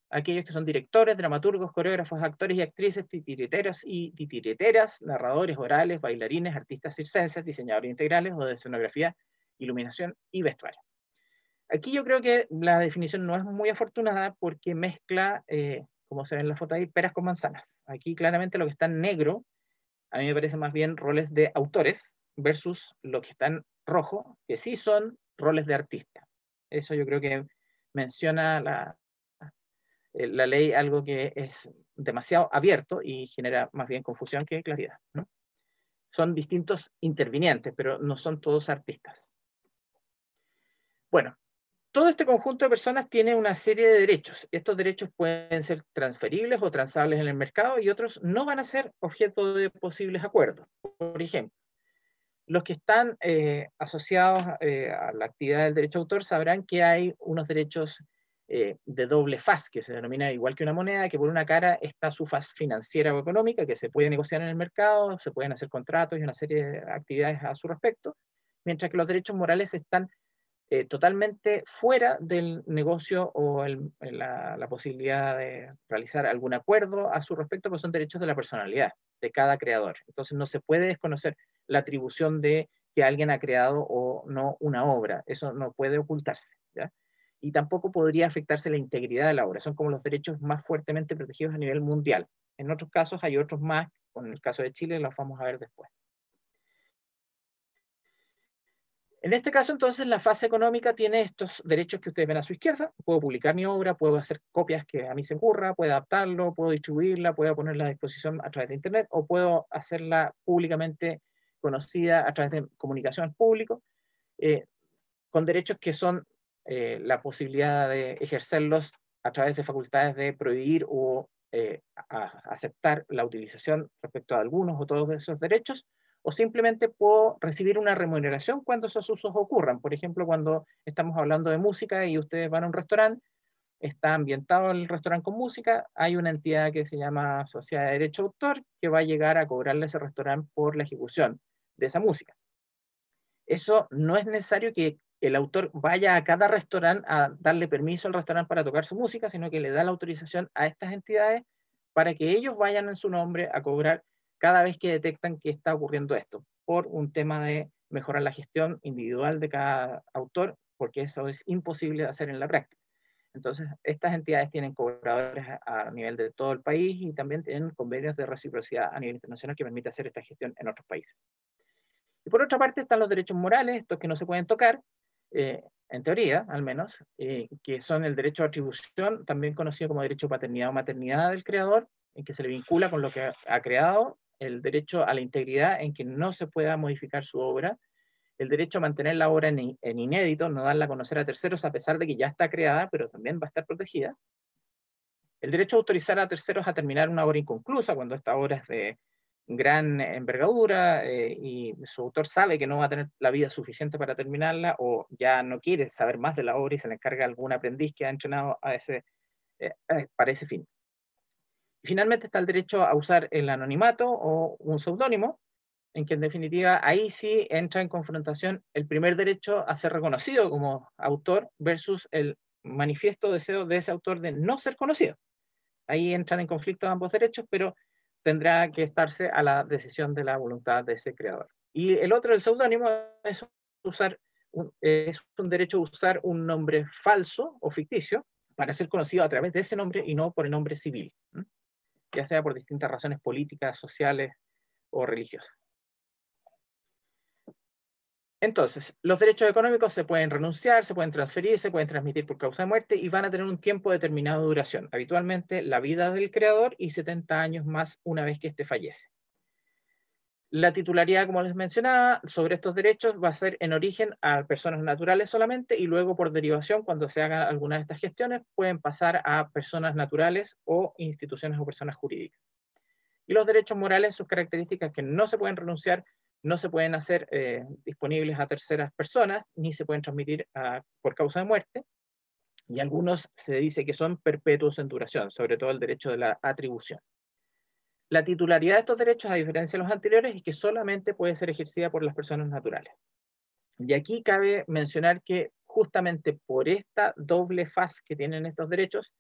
aquellos que son directores, dramaturgos, coreógrafos, actores y actrices, titiriteros y titiriteras, narradores orales, bailarines, artistas circenses, diseñadores integrales o de escenografía, iluminación y vestuario. Aquí yo creo que la definición no es muy afortunada porque mezcla, como se ve en la foto ahí, peras con manzanas. Aquí claramente lo que está en negro a mí me parece más bien roles de autores versus lo que está en rojo, que sí son roles de artista. Eso yo creo que menciona la ley algo que es demasiado abierto y genera más bien confusión que claridad, ¿no? Son distintos intervinientes, pero no son todos artistas. Bueno, todo este conjunto de personas tiene una serie de derechos. Estos derechos pueden ser transferibles o transables en el mercado y otros no van a ser objeto de posibles acuerdos. Por ejemplo, los que están asociados a la actividad del derecho de autor sabrán que hay unos derechos de doble faz, que se denomina igual que una moneda, que por una cara está su faz financiera o económica, que se puede negociar en el mercado, se pueden hacer contratos y una serie de actividades a su respecto, mientras que los derechos morales están totalmente fuera del negocio o la posibilidad de realizar algún acuerdo a su respecto, porque son derechos de la personalidad de cada creador. Entonces no se puede desconocer la atribución de que alguien ha creado o no una obra. Eso no puede ocultarse, ¿ya? Y tampoco podría afectarse la integridad de la obra. Son como los derechos más fuertemente protegidos a nivel mundial. En otros casos hay otros más, en el caso de Chile los vamos a ver después. En este caso, entonces, la fase económica tiene estos derechos que ustedes ven a su izquierda. Puedo publicar mi obra, puedo hacer copias que a mí se me ocurra, puedo adaptarlo, puedo distribuirla, puedo ponerla a disposición a través de Internet, o puedo hacerla públicamente conocida a través de comunicación al público, con derechos que son la posibilidad de ejercerlos a través de facultades de prohibir o aceptar la utilización respecto a algunos o todos esos derechos, o simplemente puedo recibir una remuneración cuando esos usos ocurran. Por ejemplo, cuando estamos hablando de música y ustedes van a un restaurante, está ambientado el restaurante con música, hay una entidad que se llama Sociedad de Derecho de Autor que va a llegar a cobrarle a ese restaurante por la ejecución de esa música. Eso no es necesario que el autor vaya a cada restaurante a darle permiso al restaurante para tocar su música, sino que le da la autorización a estas entidades para que ellos vayan en su nombre a cobrar cada vez que detectan que está ocurriendo esto, por un tema de mejorar la gestión individual de cada autor, porque eso es imposible de hacer en la práctica. Entonces, estas entidades tienen cobradores a nivel de todo el país y también tienen convenios de reciprocidad a nivel internacional que permite hacer esta gestión en otros países. Y por otra parte están los derechos morales, estos que no se pueden tocar, en teoría al menos, que son el derecho a atribución, también conocido como derecho de paternidad o maternidad del creador, en que se le vincula con lo que ha creado, el derecho a la integridad en que no se pueda modificar su obra, el derecho a mantener la obra en inédito, no darla a conocer a terceros a pesar de que ya está creada, pero también va a estar protegida, el derecho a autorizar a terceros a terminar una obra inconclusa cuando esta obra es de gran envergadura y su autor sabe que no va a tener la vida suficiente para terminarla o ya no quiere saber más de la obra y se le encarga a algún aprendiz que ha entrenado para ese fin. Y finalmente está el derecho a usar el anonimato o un seudónimo, en que en definitiva ahí sí entra en confrontación el primer derecho a ser reconocido como autor versus el manifiesto deseo de ese autor de no ser conocido. Ahí entran en conflicto ambos derechos, pero tendrá que estarse a la decisión de la voluntad de ese creador. Y el otro, el seudónimo, es un derecho a usar un nombre falso o ficticio para ser conocido a través de ese nombre y no por el nombre civil, ya sea por distintas razones políticas, sociales o religiosas. Entonces, los derechos económicos se pueden renunciar, se pueden transferir, se pueden transmitir por causa de muerte y van a tener un tiempo determinado de duración, habitualmente la vida del creador y 70 años más una vez que éste fallece. La titularidad, como les mencionaba, sobre estos derechos va a ser en origen a personas naturales solamente y luego por derivación, cuando se haga alguna de estas gestiones, pueden pasar a personas naturales o instituciones o personas jurídicas. Y los derechos morales, sus características que no se pueden renunciar, no se pueden hacer disponibles a terceras personas, ni se pueden transmitir por causa de muerte, y algunos se dice que son perpetuos en duración, sobre todo el derecho de la atribución. La titularidad de estos derechos, a diferencia de los anteriores, es que solamente puede ser ejercida por las personas naturales. Y aquí cabe mencionar que justamente por esta doble faz que tienen estos derechos,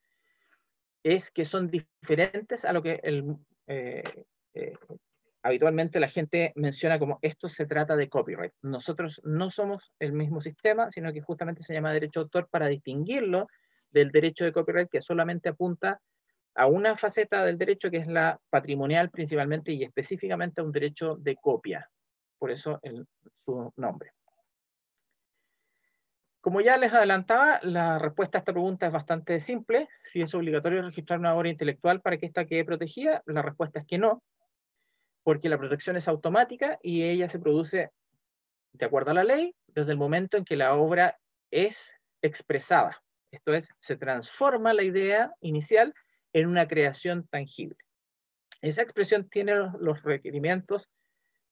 es que son diferentes a lo que habitualmente la gente menciona como esto se trata de copyright. Nosotros no somos el mismo sistema, sino que justamente se llama derecho de autor para distinguirlo del derecho de copyright que solamente apunta a una faceta del derecho que es la patrimonial principalmente y específicamente a un derecho de copia. Por eso su nombre. Como ya les adelantaba, la respuesta a esta pregunta es bastante simple. Si es obligatorio registrar una obra intelectual para que ésta quede protegida, la respuesta es que no, porque la protección es automática y ella se produce de acuerdo a la ley desde el momento en que la obra es expresada. Esto es, se transforma la idea inicial en una creación tangible. Esa expresión tiene los requerimientos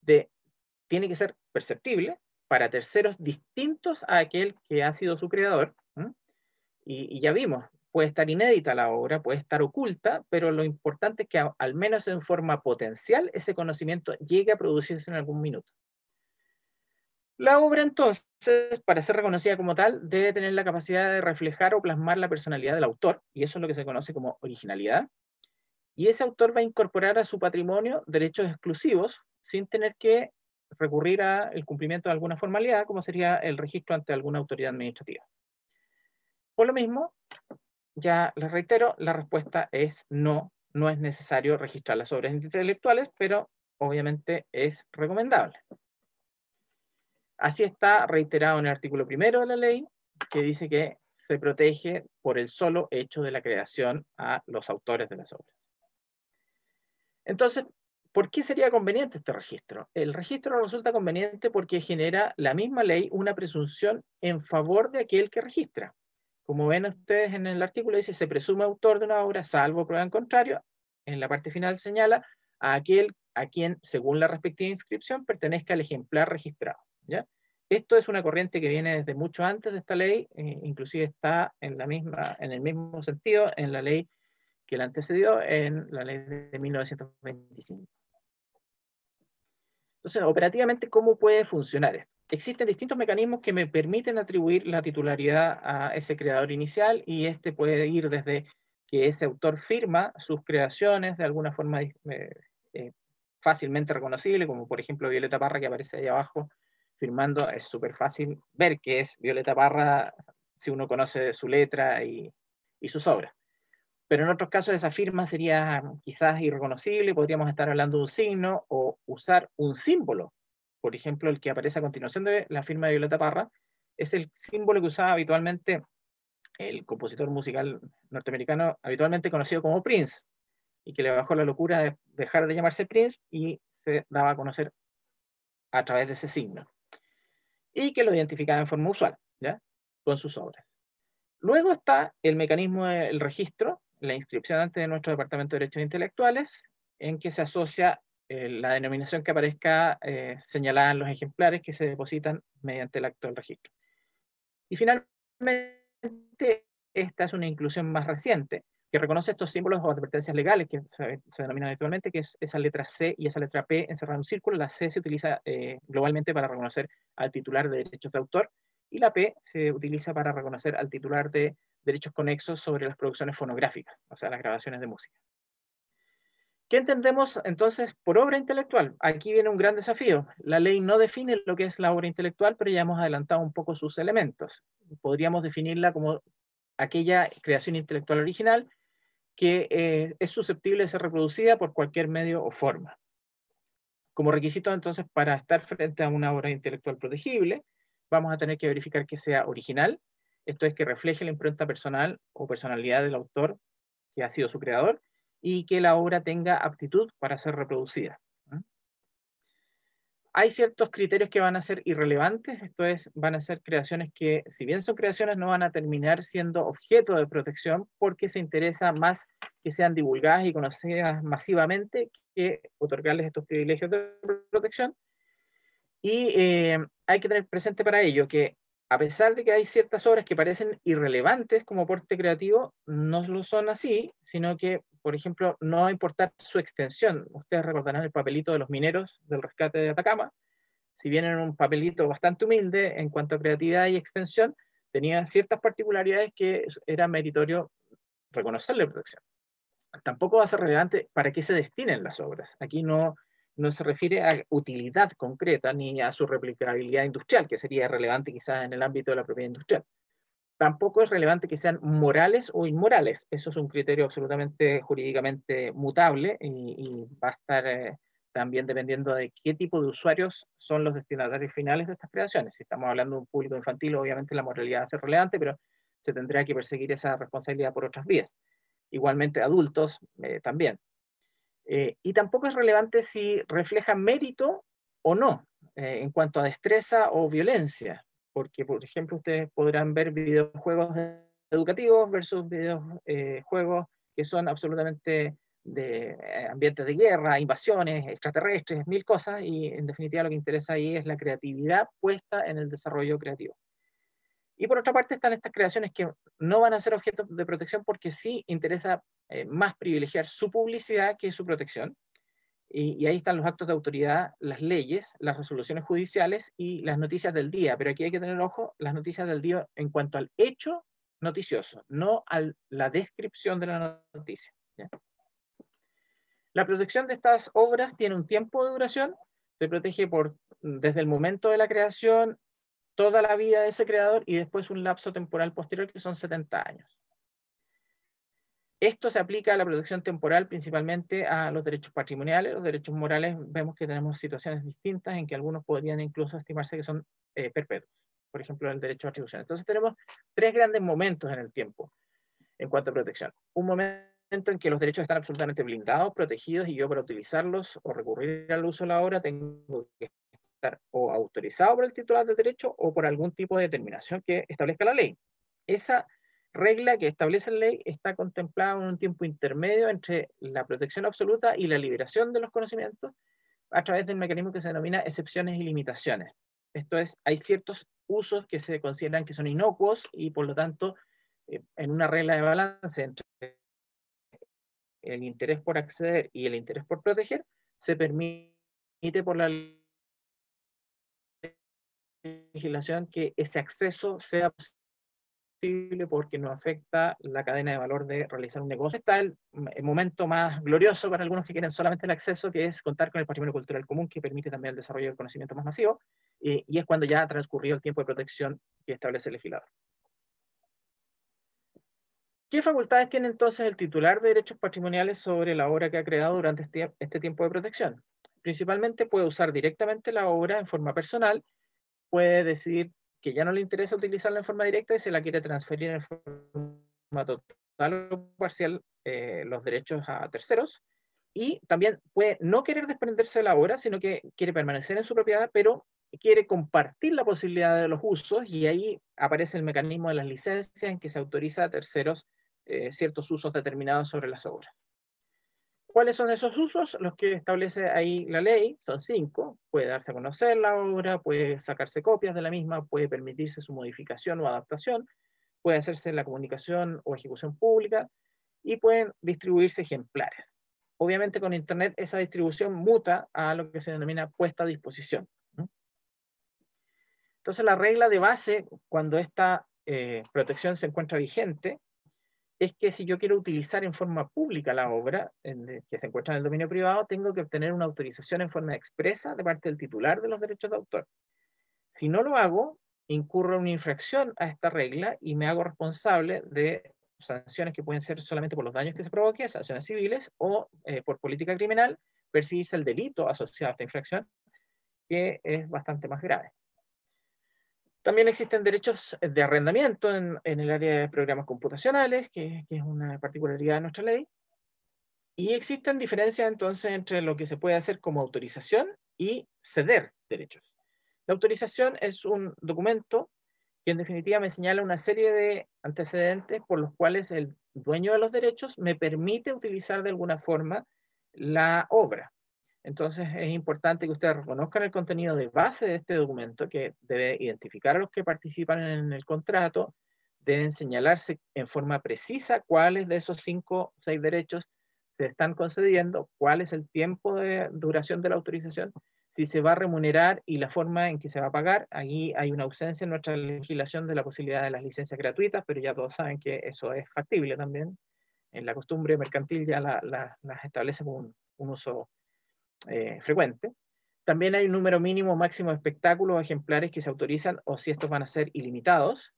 de, tiene que ser perceptible para terceros distintos a aquel que ha sido su creador. Y ya vimos, puede estar inédita la obra, puede estar oculta, pero lo importante es que al menos en forma potencial ese conocimiento llegue a producirse en algún minuto. La obra entonces, para ser reconocida como tal, debe tener la capacidad de reflejar o plasmar la personalidad del autor, y eso es lo que se conoce como originalidad, y ese autor va a incorporar a su patrimonio derechos exclusivos sin tener que recurrir al cumplimiento de alguna formalidad, como sería el registro ante alguna autoridad administrativa. Por lo mismo, ya les reitero, la respuesta es no, no es necesario registrar las obras intelectuales, pero obviamente es recomendable. Así está reiterado en el artículo 1 de la ley, que dice que se protege por el solo hecho de la creación a los autores de las obras. Entonces, ¿por qué sería conveniente este registro? El registro resulta conveniente porque genera la misma ley una presunción en favor de aquel que registra. Como ven ustedes en el artículo, dice, se presume autor de una obra, salvo prueba en contrario. En la parte final señala a aquel a quien, según la respectiva inscripción, pertenezca al ejemplar registrado, ¿ya? Esto es una corriente que viene desde mucho antes de esta ley, inclusive está en el mismo sentido en la ley que la antecedió, en la ley de 1925. Entonces, operativamente, ¿cómo puede funcionar esto? Existen distintos mecanismos que me permiten atribuir la titularidad a ese creador inicial, y este puede ir desde que ese autor firma sus creaciones de alguna forma fácilmente reconocible, como por ejemplo Violeta Parra, que aparece ahí abajo firmando. Es súper fácil ver que es Violeta Parra si uno conoce su letra y sus obras. Pero en otros casos esa firma sería quizás irreconocible, podríamos estar hablando de un signo o usar un símbolo. Por ejemplo, el que aparece a continuación de la firma de Violeta Parra es el símbolo que usaba habitualmente el compositor musical norteamericano, habitualmente conocido como Prince, y que le bajó la locura de dejar de llamarse Prince y se daba a conocer a través de ese signo, y que lo identificaba en forma usual, ¿ya?, con sus obras. Luego está el mecanismo del registro, la inscripción ante nuestro Departamento de Derechos Intelectuales, en que se asocia la denominación que aparezca señalada en los ejemplares que se depositan mediante el acto del registro. Y finalmente, esta es una inclusión más reciente, que reconoce estos símbolos o advertencias legales que se denominan habitualmente, que es esa letra C y esa letra P encerrada en un círculo. La C se utiliza globalmente para reconocer al titular de derechos de autor, y la P se utiliza para reconocer al titular de derechos conexos sobre las producciones fonográficas, o sea, las grabaciones de música. ¿Qué entendemos entonces por obra intelectual? Aquí viene un gran desafío. La ley no define lo que es la obra intelectual, pero ya hemos adelantado un poco sus elementos. Podríamos definirla como aquella creación intelectual original que es susceptible de ser reproducida por cualquier medio o forma. Como requisito, entonces, para estar frente a una obra intelectual protegible, vamos a tener que verificar que sea original, esto es, que refleje la impronta personal o personalidad del autor que ha sido su creador, y que la obra tenga aptitud para ser reproducida. Hay ciertos criterios que van a ser irrelevantes, esto es, van a ser creaciones que, si bien son creaciones, no van a terminar siendo objeto de protección, porque se interesa más que sean divulgadas y conocidas masivamente que otorgarles estos privilegios de protección. Y hay que tener presente para ello que, a pesar de que hay ciertas obras que parecen irrelevantes como aporte creativo, no lo son así, sino que, por ejemplo, no va a importar su extensión. Ustedes recordarán el papelito de los mineros del rescate de Atacama. Si bien era un papelito bastante humilde en cuanto a creatividad y extensión, tenía ciertas particularidades que era meritorio reconocerle protección. Tampoco va a ser relevante para qué se destinen las obras. Aquí no se refiere a utilidad concreta ni a su replicabilidad industrial, que sería relevante quizás en el ámbito de la propiedad industrial. Tampoco es relevante que sean morales o inmorales. Eso es un criterio absolutamente jurídicamente mutable y va a estar también dependiendo de qué tipo de usuarios son los destinatarios finales de estas creaciones. Si estamos hablando de un público infantil, obviamente la moralidad va a ser relevante, pero se tendrá que perseguir esa responsabilidad por otras vías. Igualmente adultos también. Y tampoco es relevante si refleja mérito o no, en cuanto a destreza o violencia, porque, por ejemplo, ustedes podrán ver videojuegos educativos versus videojuegos que son absolutamente de ambientes de guerra, invasiones, extraterrestres, mil cosas, y en definitiva lo que interesa ahí es la creatividad puesta en el desarrollo creativo. Y por otra parte están estas creaciones que no van a ser objeto de protección porque sí interesa más privilegiar su publicidad que su protección. Y ahí están los actos de autoridad, las leyes, las resoluciones judiciales y las noticias del día. Pero aquí hay que tener ojo, las noticias del día en cuanto al hecho noticioso, no a la descripción de la noticia, ¿ya? La protección de estas obras tiene un tiempo de duración, se protege desde el momento de la creación, toda la vida de ese creador y después un lapso temporal posterior que son 70 años. Esto se aplica a la protección temporal principalmente a los derechos patrimoniales. Los derechos morales vemos que tenemos situaciones distintas en que algunos podrían incluso estimarse que son perpetuos. Por ejemplo, el derecho a atribución. Entonces tenemos tres grandes momentos en el tiempo en cuanto a protección. Un momento en que los derechos están absolutamente blindados, protegidos, y yo para utilizarlos o recurrir al uso de la obra tengo que estar o autorizado por el titular del derecho o por algún tipo de determinación que establezca la ley. Esa regla que establece la ley está contemplada en un tiempo intermedio entre la protección absoluta y la liberación de los conocimientos a través del mecanismo que se denomina excepciones y limitaciones. Esto es, hay ciertos usos que se consideran que son inocuos y por lo tanto, en una regla de balance entre el interés por acceder y el interés por proteger, se permite por la legislación que ese acceso sea posible porque no afecta la cadena de valor de realizar un negocio. Está el momento más glorioso para algunos que quieren solamente el acceso, que es contar con el patrimonio cultural común, que permite también el desarrollo del conocimiento más masivo, y es cuando ya ha transcurrido el tiempo de protección que establece el legislador. ¿Qué facultades tiene entonces el titular de derechos patrimoniales sobre la obra que ha creado durante este tiempo de protección? Principalmente puede usar directamente la obra en forma personal, puede decir que ya no le interesa utilizarla en forma directa y se la quiere transferir en forma total o parcial los derechos a terceros, y también puede no querer desprenderse de la obra, sino que quiere permanecer en su propiedad, pero quiere compartir la posibilidad de los usos, y ahí aparece el mecanismo de las licencias en que se autoriza a terceros ciertos usos determinados sobre las obras. ¿Cuáles son esos usos? Los que establece ahí la ley, son 5. Puede darse a conocer la obra, puede sacarse copias de la misma, puede permitirse su modificación o adaptación, puede hacerse la comunicación o ejecución pública, y pueden distribuirse ejemplares. Obviamente con Internet esa distribución muta a lo que se denomina puesta a disposición. Entonces la regla de base, cuando esta protección se encuentra vigente, es que si yo quiero utilizar en forma pública la obra que se encuentra en el dominio privado, tengo que obtener una autorización en forma expresa de parte del titular de los derechos de autor. Si no lo hago, incurro en una infracción a esta regla y me hago responsable de sanciones que pueden ser solamente por los daños que se provoquen, sanciones civiles, o por política criminal, perseguirse el delito asociado a esta infracción, que es bastante más grave. También existen derechos de arrendamiento en el área de programas computacionales, que es una particularidad de nuestra ley. Y existen diferencias entonces entre lo que se puede hacer como autorización y ceder derechos. La autorización es un documento que en definitiva me señala una serie de antecedentes por los cuales el dueño de los derechos me permite utilizar de alguna forma la obra. Entonces es importante que ustedes reconozcan el contenido de base de este documento, que debe identificar a los que participan en el contrato, deben señalarse en forma precisa cuáles de esos 5 o 6 derechos se están concediendo, cuál es el tiempo de duración de la autorización, si se va a remunerar y la forma en que se va a pagar. Ahí hay una ausencia en nuestra legislación de la posibilidad de las licencias gratuitas, pero ya todos saben que eso es factible también. En la costumbre mercantil ya las establece como un uso frecuente. También hay un número mínimo o máximo de espectáculos o ejemplares que se autorizan, o si estos van a ser ilimitados.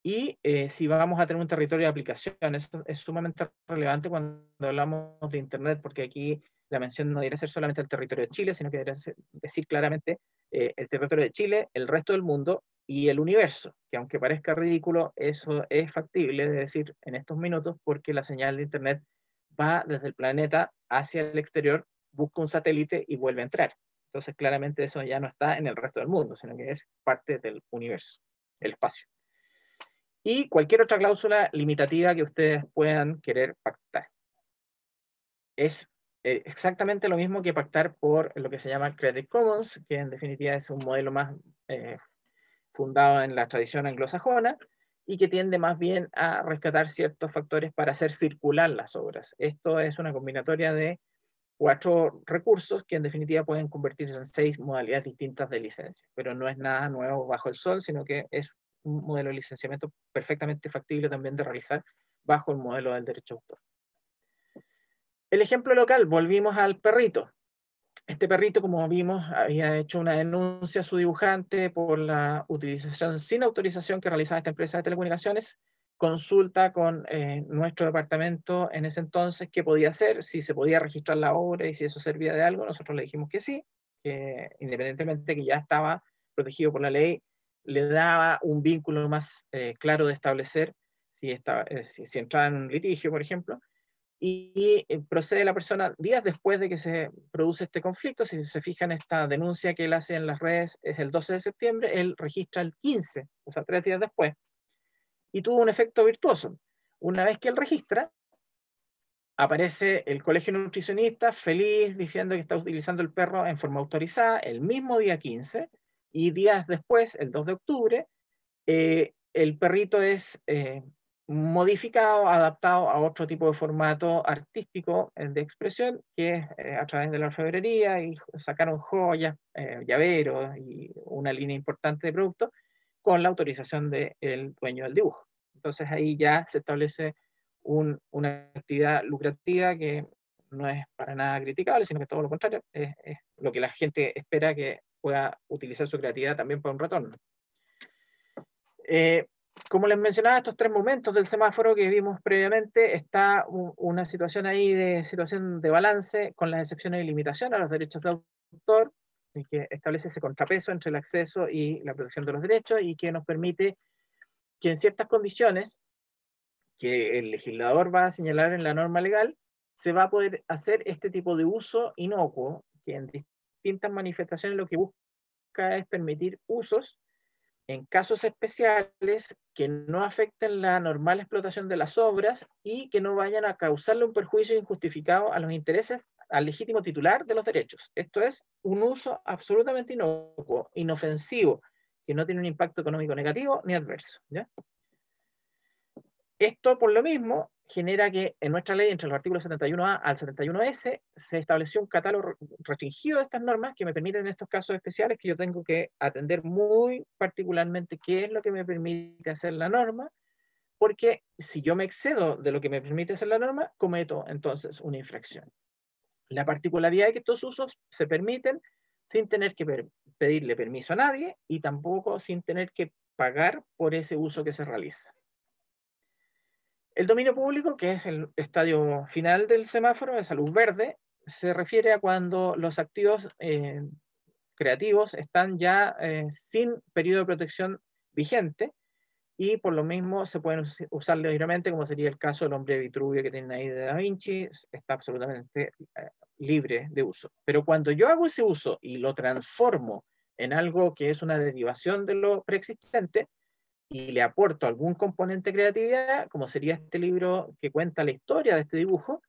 Y si vamos a tener un territorio de aplicación, eso es sumamente relevante cuando hablamos de Internet, porque aquí la mención no debería ser solamente el territorio de Chile, sino que debería decir claramente el territorio de Chile, el resto del mundo y el universo, que aunque parezca ridículo, eso es factible de decir en estos minutos, porque la señal de Internet va desde el planeta hacia el exterior, busca un satélite y vuelve a entrar. Entonces claramente eso ya no está en el resto del mundo, sino que es parte del universo, el espacio. Y cualquier otra cláusula limitativa que ustedes puedan querer pactar. Es exactamente lo mismo que pactar por lo que se llama Creative Commons, que en definitiva es un modelo más fundado en la tradición anglosajona y que tiende más bien a rescatar ciertos factores para hacer circular las obras. Esto es una combinatoria de 4 recursos que en definitiva pueden convertirse en 6 modalidades distintas de licencia, pero no es nada nuevo bajo el sol, sino que es un modelo de licenciamiento perfectamente factible también de realizar bajo el modelo del derecho de autor. El ejemplo local, volvimos al perrito. Este perrito, como vimos, había hecho una denuncia a su dibujante por la utilización sin autorización que realizaba esta empresa de telecomunicaciones. Consulta con nuestro departamento en ese entonces qué podía hacer, si se podía registrar la obra y si eso servía de algo. Nosotros le dijimos que sí, que independientemente de que ya estaba protegido por la ley, le daba un vínculo más claro de establecer si entraba en un litigio, por ejemplo. Y procede la persona días después de que se produce este conflicto. Si se fijan, esta denuncia que él hace en las redes es el 12 de septiembre, él registra el 15, o sea, 3 días después, y tuvo un efecto virtuoso. Una vez que él registra, aparece el colegio nutricionista feliz diciendo que está utilizando el perro en forma autorizada el mismo día 15, y días después, el 2 de octubre, el perrito es modificado, adaptado a otro tipo de formato artístico de expresión, que es a través de la orfebrería, y sacaron joyas, llaveros y una línea importante de productos con la autorización del dueño del dibujo. Entonces ahí ya se establece una actividad lucrativa que no es para nada criticable, sino que todo lo contrario, es lo que la gente espera, que pueda utilizar su creatividad también para un retorno. Como les mencionaba, estos 3 momentos del semáforo que vimos previamente, está una situación ahí situación de balance, con las excepciones y limitaciones a los derechos de autor, y que establece ese contrapeso entre el acceso y la protección de los derechos, y que nos permite que en ciertas condiciones que el legislador va a señalar en la norma legal, se va a poder hacer este tipo de uso inocuo, que en distintas manifestaciones lo que busca es permitir usos en casos especiales que no afecten la normal explotación de las obras y que no vayan a causarle un perjuicio injustificado a los intereses al legítimo titular de los derechos. Esto es un uso absolutamente inocuo, inofensivo, que no tiene un impacto económico negativo ni adverso, ¿ya? Esto, por lo mismo, genera que en nuestra ley, entre los artículos 71A al 71S, se estableció un catálogo restringido de estas normas que me permiten en estos casos especiales, que yo tengo que atender muy particularmente qué es lo que me permite hacer la norma, porque si yo me excedo de lo que me permite hacer la norma, cometo entonces una infracción. La particularidad es que estos usos se permiten sin tener que pedirle permiso a nadie y tampoco sin tener que pagar por ese uso que se realiza. El dominio público, que es el estadio final del semáforo, esa luz verde, se refiere a cuando los activos creativos están ya sin periodo de protección vigente, y por lo mismo se pueden usar libremente, como sería el caso del hombre de Vitruvio que tienen ahí de Da Vinci, está absolutamente libre de uso. Pero cuando yo hago ese uso y lo transformo en algo que es una derivación de lo preexistente, y le aporto algún componente de creatividad, como sería este libro que cuenta la historia de este dibujo,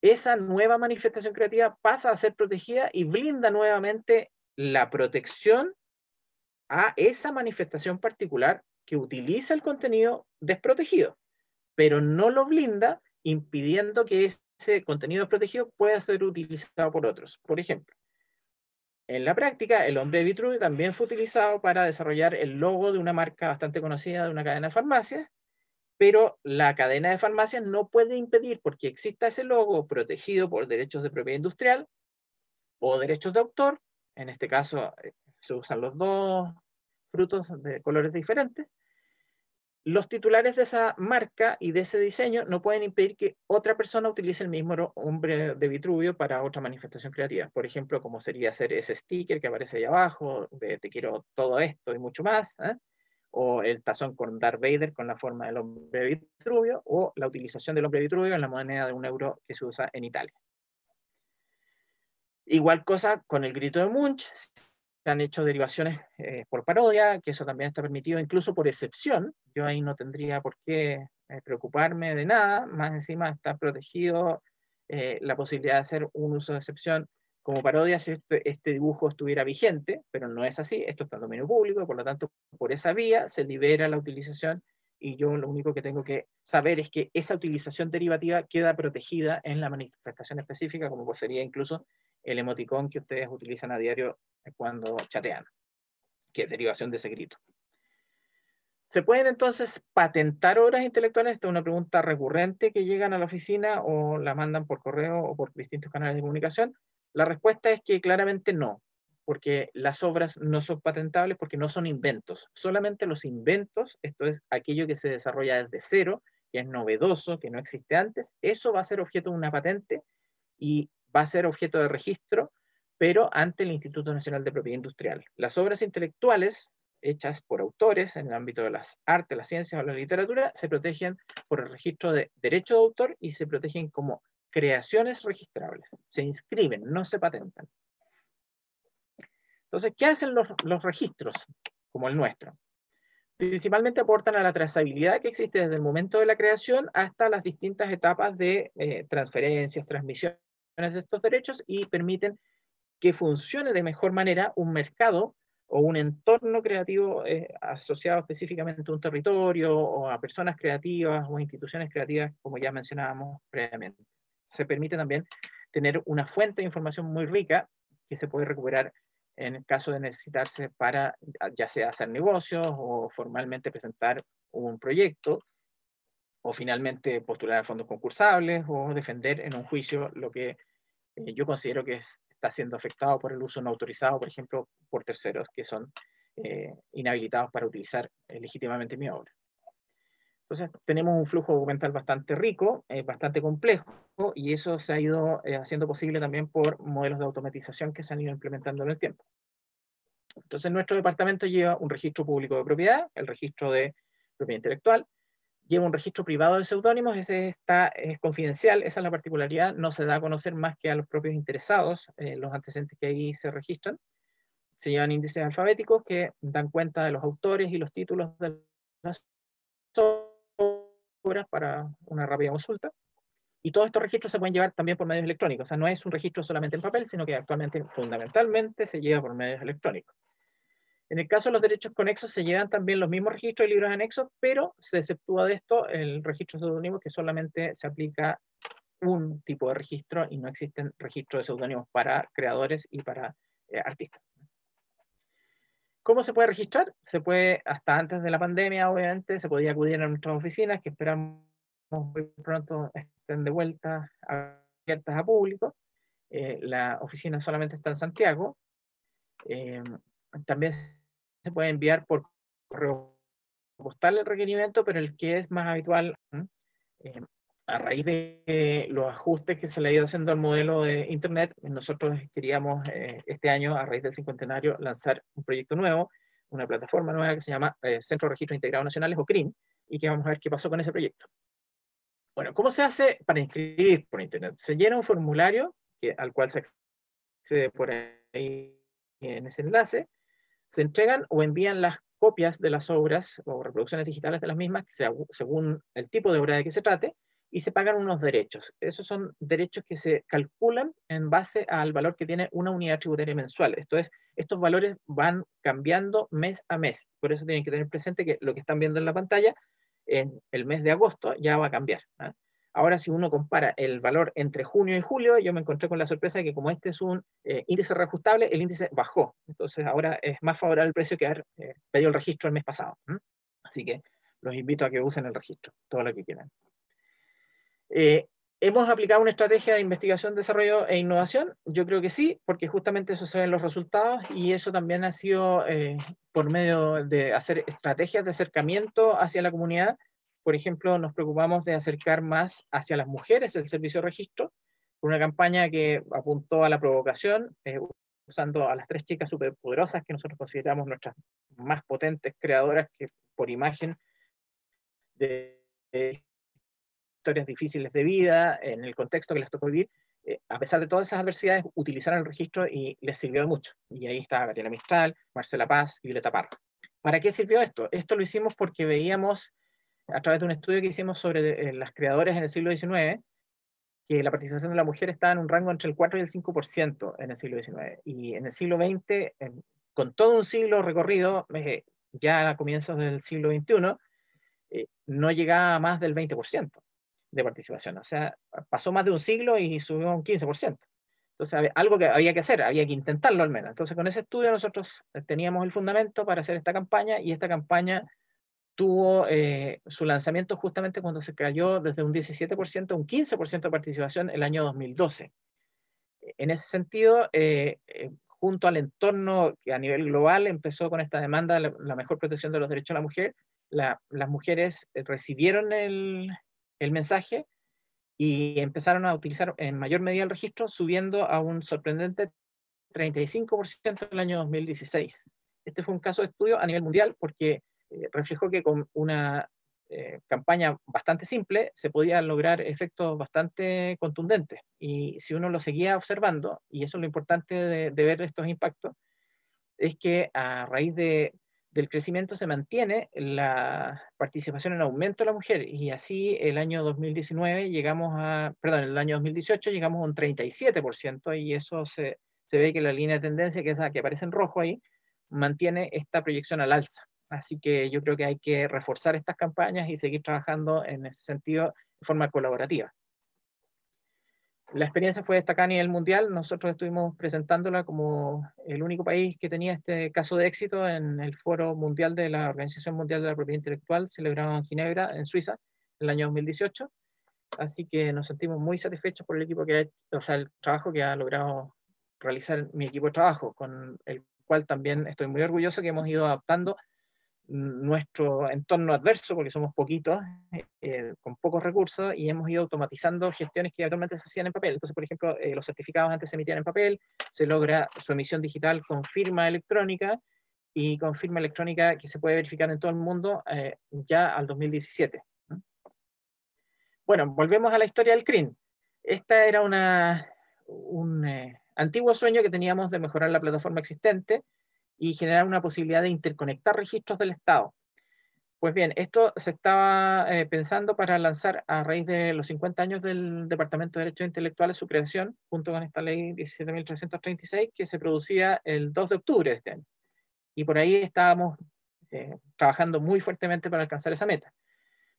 esa nueva manifestación creativa pasa a ser protegida y blinda nuevamente la protección a esa manifestación particular que utiliza el contenido desprotegido, pero no lo blinda impidiendo que ese contenido desprotegido pueda ser utilizado por otros. Por ejemplo, en la práctica, el hombre de Vitruvio también fue utilizado para desarrollar el logo de una marca bastante conocida de una cadena de farmacias, pero la cadena de farmacias no puede impedir, porque exista ese logo protegido por derechos de propiedad industrial o derechos de autor, en este caso se usan los dos frutos de colores diferentes, los titulares de esa marca y de ese diseño no pueden impedir que otra persona utilice el mismo hombre de Vitruvio para otra manifestación creativa. Por ejemplo, como sería hacer ese sticker que aparece ahí abajo, de te quiero todo esto y mucho más, o el tazón con Darth Vader con la forma del hombre de Vitruvio, o la utilización del hombre de Vitruvio en la moneda de €1 que se usa en Italia. Igual cosa con el grito de Munch, se han hecho derivaciones por parodia, que eso también está permitido incluso por excepción. Yo ahí no tendría por qué preocuparme de nada, más encima está protegido la posibilidad de hacer un uso de excepción como parodia si este dibujo estuviera vigente, pero no es así, esto está en dominio público, por lo tanto por esa vía se libera la utilización, y yo lo único que tengo que saber es que esa utilización derivativa queda protegida en la manifestación específica, como sería incluso el emoticón que ustedes utilizan a diario cuando chatean, que es derivación de ese grito. ¿Se pueden entonces patentar obras intelectuales? Esta es una pregunta recurrente que llegan a la oficina o la mandan por correo o por distintos canales de comunicación. La respuesta es que claramente no, porque las obras no son patentables porque no son inventos. Solamente los inventos, esto es aquello que se desarrolla desde cero, que es novedoso, que no existe antes, eso va a ser objeto de una patente y va a ser objeto de registro, pero ante el Instituto Nacional de Propiedad Industrial. Las obras intelectuales hechas por autores en el ámbito de las artes, las ciencias o la literatura se protegen por el registro de derecho de autor y se protegen como creaciones registrables. Se inscriben, no se patentan. Entonces, ¿qué hacen los registros como el nuestro? Principalmente aportan a la trazabilidad que existe desde el momento de la creación hasta las distintas etapas de transferencias, transmisiones de estos derechos, y permiten que funcione de mejor manera un mercado o un entorno creativo asociado específicamente a un territorio o a personas creativas o instituciones creativas, como ya mencionábamos previamente. Se permite también tener una fuente de información muy rica que se puede recuperar en el caso de necesitarse para ya sea hacer negocios o formalmente presentar un proyecto o finalmente postular a fondos concursables o defender en un juicio lo que yo considero que está siendo afectado por el uso no autorizado, por ejemplo, por terceros que son inhabilitados para utilizar legítimamente mi obra. Entonces, tenemos un flujo documental bastante rico, bastante complejo, y eso se ha ido haciendo posible también por modelos de automatización que se han ido implementando en el tiempo. Entonces, nuestro departamento lleva un registro público de propiedad, el registro de propiedad intelectual, lleva un registro privado de seudónimos, ese es confidencial, esa es la particularidad, no se da a conocer más que a los propios interesados, los antecedentes que ahí se registran. Se llevan índices alfabéticos que dan cuenta de los autores y los títulos de las obras para una rápida consulta. Y todos estos registros se pueden llevar también por medios electrónicos, o sea, no es un registro solamente en papel, sino que actualmente fundamentalmente se lleva por medios electrónicos. En el caso de los derechos conexos se llevan también los mismos registros de libros anexos, pero se exceptúa de esto el registro de seudónimos, que solamente se aplica un tipo de registro y no existen registros de seudónimos para creadores y para artistas. ¿Cómo se puede registrar? Se puede, hasta antes de la pandemia, obviamente, se podía acudir a nuestras oficinas, que esperamos muy pronto estén de vuelta abiertas a público. La oficina solamente está en Santiago. También se puede enviar por correo postal el requerimiento, pero el que es más habitual, a raíz de los ajustes que se le ha ido haciendo al modelo de Internet, nosotros queríamos este año, a raíz del cincuentenario, lanzar un proyecto nuevo, una plataforma nueva que se llama Centro de Registros Integrados Nacionales, o CRIN, y que vamos a ver qué pasó con ese proyecto. Bueno, ¿cómo se hace para inscribir por Internet? Se llena un formulario al cual se accede por ahí en ese enlace, se entregan o envían las copias de las obras o reproducciones digitales de las mismas, según el tipo de obra de que se trate, y se pagan unos derechos. Esos son derechos que se calculan en base al valor que tiene una unidad tributaria mensual. Esto es, estos valores van cambiando mes a mes. Por eso tienen que tener presente que lo que están viendo en la pantalla, en el mes de agosto ya va a cambiar, ¿eh? Ahora, si uno compara el valor entre junio y julio, yo me encontré con la sorpresa de que como este es un índice reajustable, el índice bajó. Entonces ahora es más favorable el precio que haber pedido el registro el mes pasado. Así que los invito a que usen el registro, todo lo que quieran. ¿Hemos aplicado una estrategia de investigación, desarrollo e innovación? Yo creo que sí, porque justamente eso se ve en los resultados, y eso también ha sido por medio de hacer estrategias de acercamiento hacia la comunidad. Por ejemplo, nos preocupamos de acercar más hacia las mujeres el servicio de registro, con una campaña que apuntó a la provocación, usando a las 3 chicas superpoderosas que nosotros consideramos nuestras más potentes creadoras, que por imagen de historias difíciles de vida, en el contexto que les tocó vivir, a pesar de todas esas adversidades, utilizaron el registro y les sirvió mucho. Y ahí está Gabriela Mistral, Marcela Paz y Violeta Parra. ¿Para qué sirvió esto? Esto lo hicimos porque veíamos, a través de un estudio que hicimos sobre las creadoras en el siglo XIX, que la participación de la mujer estaba en un rango entre el 4 y el 5% en el siglo XIX. Y en el siglo XX, con todo un siglo recorrido, ya a comienzos del siglo XXI, no llegaba a más del 20% de participación. O sea, pasó más de un siglo y subió un 15%. Entonces, algo que había que hacer, había que intentarlo al menos. Entonces, con ese estudio nosotros teníamos el fundamento para hacer esta campaña, y esta campaña tuvo su lanzamiento justamente cuando se cayó desde un 17% a un 15% de participación el año 2012. En ese sentido, junto al entorno que a nivel global empezó con esta demanda, la mejor protección de los derechos de la mujer, las mujeres recibieron el mensaje y empezaron a utilizar en mayor medida el registro, subiendo a un sorprendente 35% en el año 2016. Este fue un caso de estudio a nivel mundial porque reflejó que con una campaña bastante simple se podían lograr efectos bastante contundentes. Y si uno lo seguía observando, y eso es lo importante de ver estos impactos, es que a raíz del crecimiento se mantiene la participación en aumento de la mujer, y así el año 2018 llegamos a un 37%, y eso se ve que la línea de tendencia, que es la que aparece en rojo ahí, mantiene esta proyección al alza. Así que yo creo que hay que reforzar estas campañas y seguir trabajando en ese sentido de forma colaborativa. La experiencia fue destacada a nivel mundial. Nosotros estuvimos presentándola como el único país que tenía este caso de éxito en el Foro Mundial de la Organización Mundial de la Propiedad Intelectual, celebrado en Ginebra, en Suiza, en el año 2018. Así que nos sentimos muy satisfechos por el equipo que ha hecho, o sea, el trabajo que ha logrado realizar mi equipo de trabajo, con el cual también estoy muy orgulloso que hemos ido adaptando nuestro entorno adverso, porque somos poquitos, con pocos recursos, y hemos ido automatizando gestiones que actualmente se hacían en papel. Entonces, por ejemplo, los certificados antes se emitían en papel, se logra su emisión digital con firma electrónica, y con firma electrónica que se puede verificar en todo el mundo ya al 2017. Bueno, volvemos a la historia del CRIN. Esta era un antiguo sueño que teníamos de mejorar la plataforma existente y generar una posibilidad de interconectar registros del Estado. Pues bien, esto se estaba pensando para lanzar a raíz de los 50 años del Departamento de Derechos Intelectuales, su creación, junto con esta ley 17.336, que se producía el 2 de octubre de este año. Y por ahí estábamos trabajando muy fuertemente para alcanzar esa meta.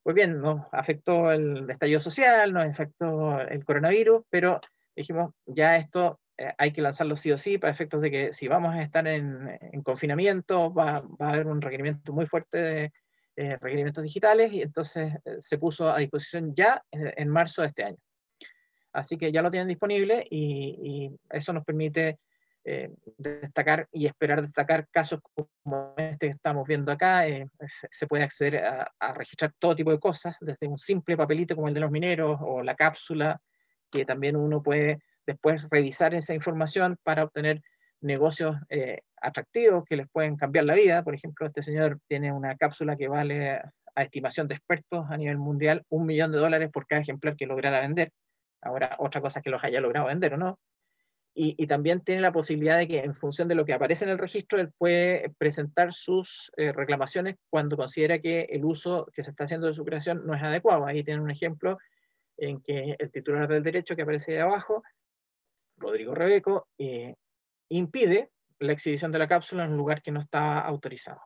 Pues bien, nos afectó el estallido social, nos afectó el coronavirus, pero dijimos, ya esto hay que lanzarlo sí o sí, para efectos de que si vamos a estar en confinamiento, va a haber un requerimiento muy fuerte de requerimientos digitales, y entonces se puso a disposición ya en marzo de este año. Así que ya lo tienen disponible, y eso nos permite destacar y esperar destacar casos como este que estamos viendo acá. Se puede acceder a registrar todo tipo de cosas, desde un simple papelito como el de los mineros, o la cápsula, que también uno puede después revisar esa información para obtener negocios atractivos que les pueden cambiar la vida. Por ejemplo, este señor tiene una cápsula que vale, a estimación de expertos a nivel mundial, $1 millón por cada ejemplar que lograra vender. Ahora, otra cosa es que los haya logrado vender o no. Y también tiene la posibilidad de que, en función de lo que aparece en el registro, él puede presentar sus reclamaciones cuando considera que el uso que se está haciendo de su creación no es adecuado. Ahí tienen un ejemplo en que el titular del derecho, que aparece ahí abajo, Rodrigo Rebeco, impide la exhibición de la cápsula en un lugar que no estaba autorizado.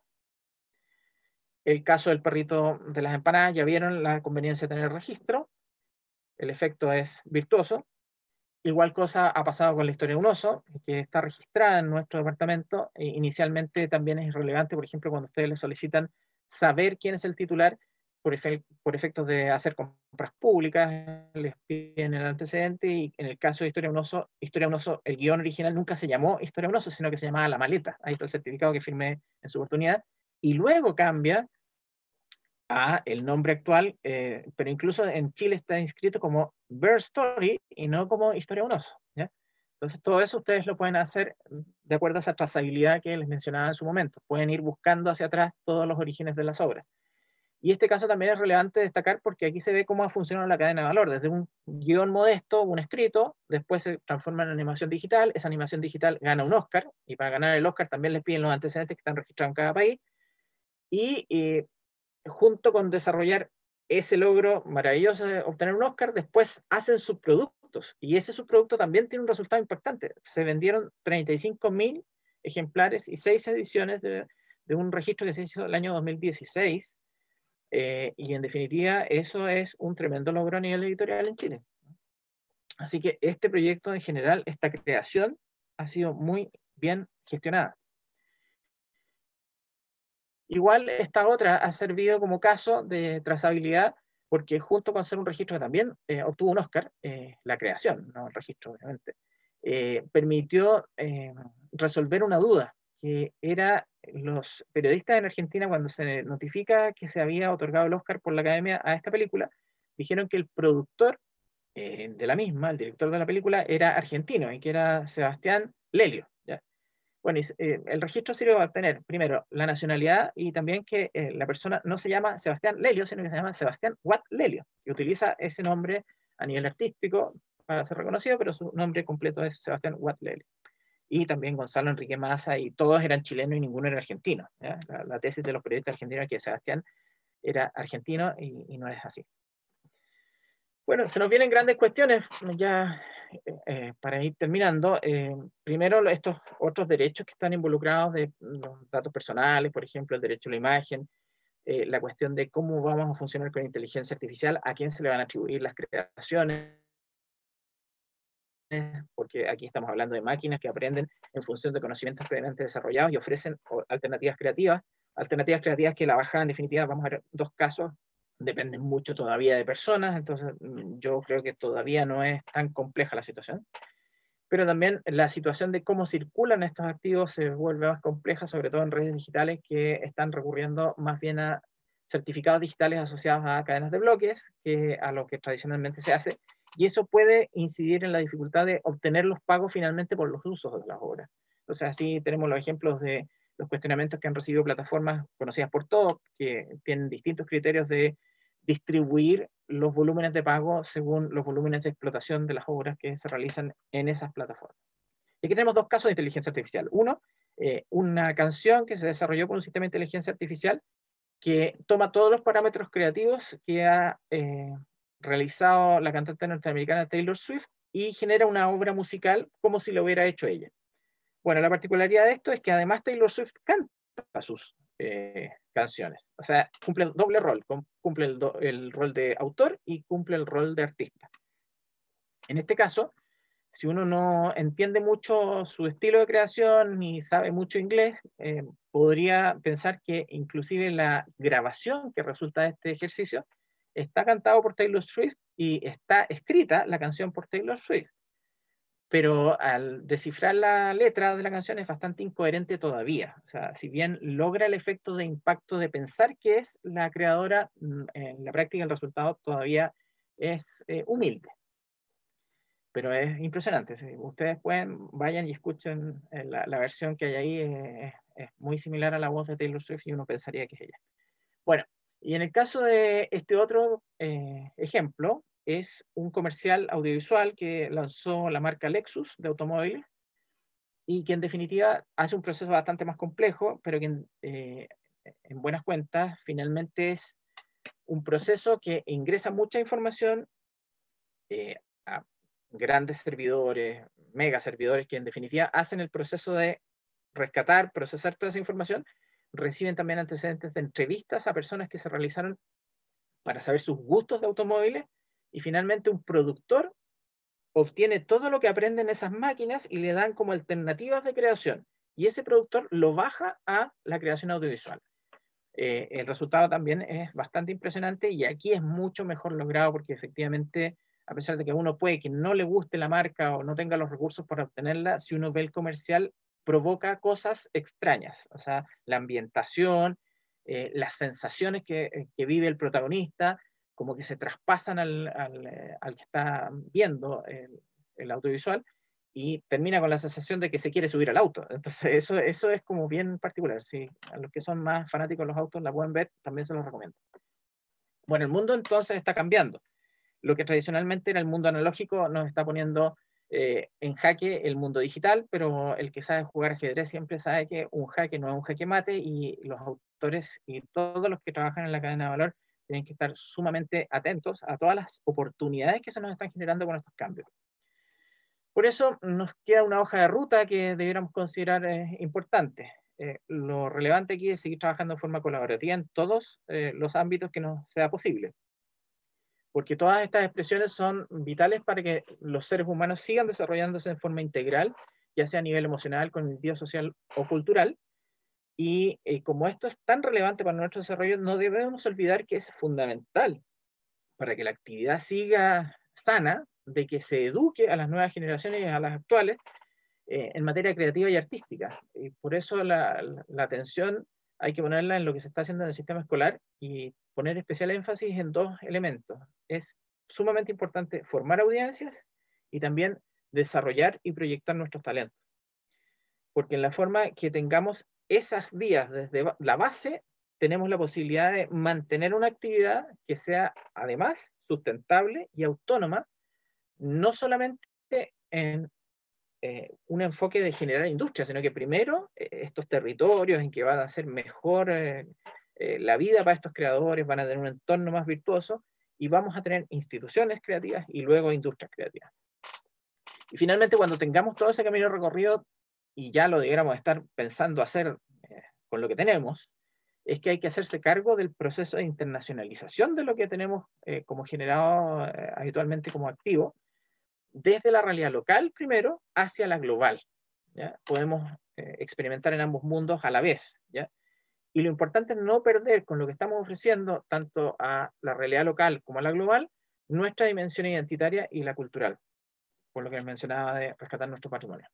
El caso del perrito de las empanadas, ya vieron la conveniencia de tener registro. El efecto es virtuoso. Igual cosa ha pasado con la historia de un oso, que está registrada en nuestro departamento. Inicialmente también es irrelevante, por ejemplo, cuando ustedes le solicitan saber quién es el titular, por efectos de hacer compras públicas, les piden el antecedente, y en el caso de Historia de un oso, el guión original nunca se llamó Historia de un oso, sino que se llamaba La Maleta. Ahí está el certificado que firmé en su oportunidad, y luego cambia a el nombre actual, pero incluso en Chile está inscrito como Bear Story y no como Historia de un oso, ¿ya? Entonces todo eso ustedes lo pueden hacer de acuerdo a esa trazabilidad que les mencionaba en su momento. Pueden ir buscando hacia atrás todos los orígenes de las obras. Y este caso también es relevante destacar, porque aquí se ve cómo ha funcionado la cadena de valor. Desde un guión modesto, un escrito, después se transforma en animación digital. Esa animación digital gana un Oscar, y para ganar el Oscar también les piden los antecedentes que están registrados en cada país. Y junto con desarrollar ese logro maravilloso de obtener un Oscar, después hacen subproductos, y ese subproducto también tiene un resultado impactante. Se vendieron 35.000 ejemplares y 6 ediciones de un registro que se hizo el año 2016, y en definitiva eso es un tremendo logro a nivel editorial en Chile. Así que este proyecto en general, esta creación, ha sido muy bien gestionada. Igual esta otra ha servido como caso de trazabilidad, porque junto con ser un registro que también obtuvo un Oscar, la creación, no el registro obviamente, permitió resolver una duda, que era los periodistas en Argentina, cuando se notifica que se había otorgado el Oscar por la Academia a esta película, dijeron que el productor de la misma, el director de la película, era argentino, y que era Sebastián Lelio. ¿Ya? Bueno, el registro sirve para obtener, primero, la nacionalidad, y también que la persona no se llama Sebastián Lelio, sino que se llama Sebastián Watt Lelio, que utiliza ese nombre a nivel artístico para ser reconocido, pero su nombre completo es Sebastián Watt Lelio. Y también Gonzalo Enrique Massa, y todos eran chilenos y ninguno era argentino. La tesis de los periodistas argentinos es que Sebastián era argentino, y no es así. Bueno, se nos vienen grandes cuestiones ya para ir terminando, primero estos otros derechos que están involucrados de los datos personales, por ejemplo, el derecho a la imagen, la cuestión de cómo vamos a funcionar con inteligencia artificial, a quién se le van a atribuir las creaciones, porque aquí estamos hablando de máquinas que aprenden en función de conocimientos previamente desarrollados y ofrecen alternativas creativas que la bajada, en definitiva, vamos a ver dos casos, dependen mucho todavía de personas, entonces yo creo que todavía no es tan compleja la situación. Pero también la situación de cómo circulan estos activos se vuelve más compleja, sobre todo en redes digitales que están recurriendo más bien a certificados digitales asociados a cadenas de bloques que a lo que tradicionalmente se hace, y eso puede incidir en la dificultad de obtener los pagos finalmente por los usos de las obras. Entonces así tenemos los ejemplos de los cuestionamientos que han recibido plataformas conocidas por todos, que tienen distintos criterios de distribuir los volúmenes de pago según los volúmenes de explotación de las obras que se realizan en esas plataformas. Y aquí tenemos dos casos de inteligencia artificial. Uno, una canción que se desarrolló con un sistema de inteligencia artificial que toma todos los parámetros creativos que ha realizado la cantante norteamericana Taylor Swift y genera una obra musical como si lo hubiera hecho ella. Bueno, la particularidad de esto es que además Taylor Swift canta sus canciones. O sea, cumple el doble rol, cumple el rol de autor y cumple el rol de artista. En este caso, si uno no entiende mucho su estilo de creación ni sabe mucho inglés, podría pensar que inclusive la grabación que resulta de este ejercicio está cantado por Taylor Swift y está escrita la canción por Taylor Swift. Pero al descifrar la letra de la canción es bastante incoherente todavía. O sea, si bien logra el efecto de impacto de pensar que es la creadora, en la práctica el resultado todavía es humilde. Pero es impresionante. Si ustedes pueden, vayan y escuchen la versión que hay ahí, es muy similar a la voz de Taylor Swift y uno pensaría que es ella. Bueno, y en el caso de este otro ejemplo, es un comercial audiovisual que lanzó la marca Lexus de automóviles y que en definitiva hace un proceso bastante más complejo, pero que en buenas cuentas finalmente es un proceso que ingresa mucha información a grandes servidores, mega servidores, que en definitiva hacen el proceso de rescatar, procesar toda esa información, reciben también antecedentes de entrevistas a personas que se realizaron para saber sus gustos de automóviles, y finalmente un productor obtiene todo lo que aprende en esas máquinas y le dan como alternativas de creación, y ese productor lo baja a la creación audiovisual. El resultado también es bastante impresionante y aquí es mucho mejor logrado porque efectivamente, a pesar de que a uno puede que no le guste la marca o no tenga los recursos para obtenerla, si uno ve el comercial, provoca cosas extrañas. O sea, la ambientación, las sensaciones que vive el protagonista, como que se traspasan al que está viendo el audiovisual, y termina con la sensación de que se quiere subir al auto. Entonces eso es como bien particular. Si a los que son más fanáticos de los autos la pueden ver, también se los recomiendo. Bueno, el mundo entonces está cambiando. Lo que tradicionalmente era el mundo analógico nos está poniendo en jaque el mundo digital, pero el que sabe jugar ajedrez siempre sabe que un jaque no es un jaque mate, y los autores y todos los que trabajan en la cadena de valor tienen que estar sumamente atentos a todas las oportunidades que se nos están generando con estos cambios. Por eso nos queda una hoja de ruta que debiéramos considerar importante. Lo relevante aquí es seguir trabajando de forma colaborativa en todos los ámbitos que nos sea posible, porque todas estas expresiones son vitales para que los seres humanos sigan desarrollándose de forma integral, ya sea a nivel emocional, cognitivo, social o cultural, y como esto es tan relevante para nuestro desarrollo, no debemos olvidar que es fundamental para que la actividad siga sana, de que se eduque a las nuevas generaciones y a las actuales en materia creativa y artística. Y por eso la atención hay que ponerla en lo que se está haciendo en el sistema escolar y poner especial énfasis en dos elementos. Es sumamente importante formar audiencias y también desarrollar y proyectar nuestros talentos. Porque en la forma que tengamos esas vías desde la base, tenemos la posibilidad de mantener una actividad que sea además sustentable y autónoma, no solamente en un enfoque de generar industria, sino que primero estos territorios en que van a ser mejor la vida para estos creadores, van a tener un entorno más virtuoso y vamos a tener instituciones creativas y luego industrias creativas. Y finalmente, cuando tengamos todo ese camino recorrido y ya lo debiéramos estar pensando hacer con lo que tenemos, es que hay que hacerse cargo del proceso de internacionalización de lo que tenemos como generado habitualmente como activo, desde la realidad local primero hacia la global. ¿Ya? Podemos experimentar en ambos mundos a la vez. ¿Ya? Y lo importante es no perder con lo que estamos ofreciendo, tanto a la realidad local como a la global, nuestra dimensión identitaria y la cultural, por lo que les mencionaba de rescatar nuestro patrimonio.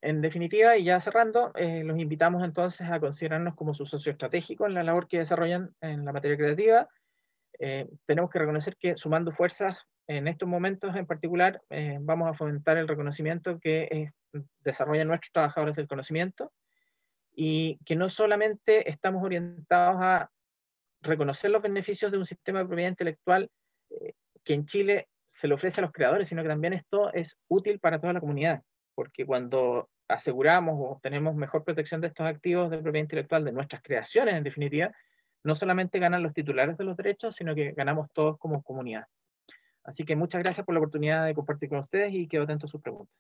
En definitiva, y ya cerrando, los invitamos entonces a considerarnos como su socio estratégico en la labor que desarrollan en la materia creativa. Tenemos que reconocer que sumando fuerzas en estos momentos en particular, vamos a fomentar el reconocimiento que desarrollan nuestros trabajadores del conocimiento, y que no solamente estamos orientados a reconocer los beneficios de un sistema de propiedad intelectual que en Chile se le ofrece a los creadores, sino que también esto es útil para toda la comunidad, porque cuando aseguramos o obtenemos mejor protección de estos activos de propiedad intelectual, de nuestras creaciones en definitiva, no solamente ganan los titulares de los derechos, sino que ganamos todos como comunidad. Así que muchas gracias por la oportunidad de compartir con ustedes y quedo atento a sus preguntas.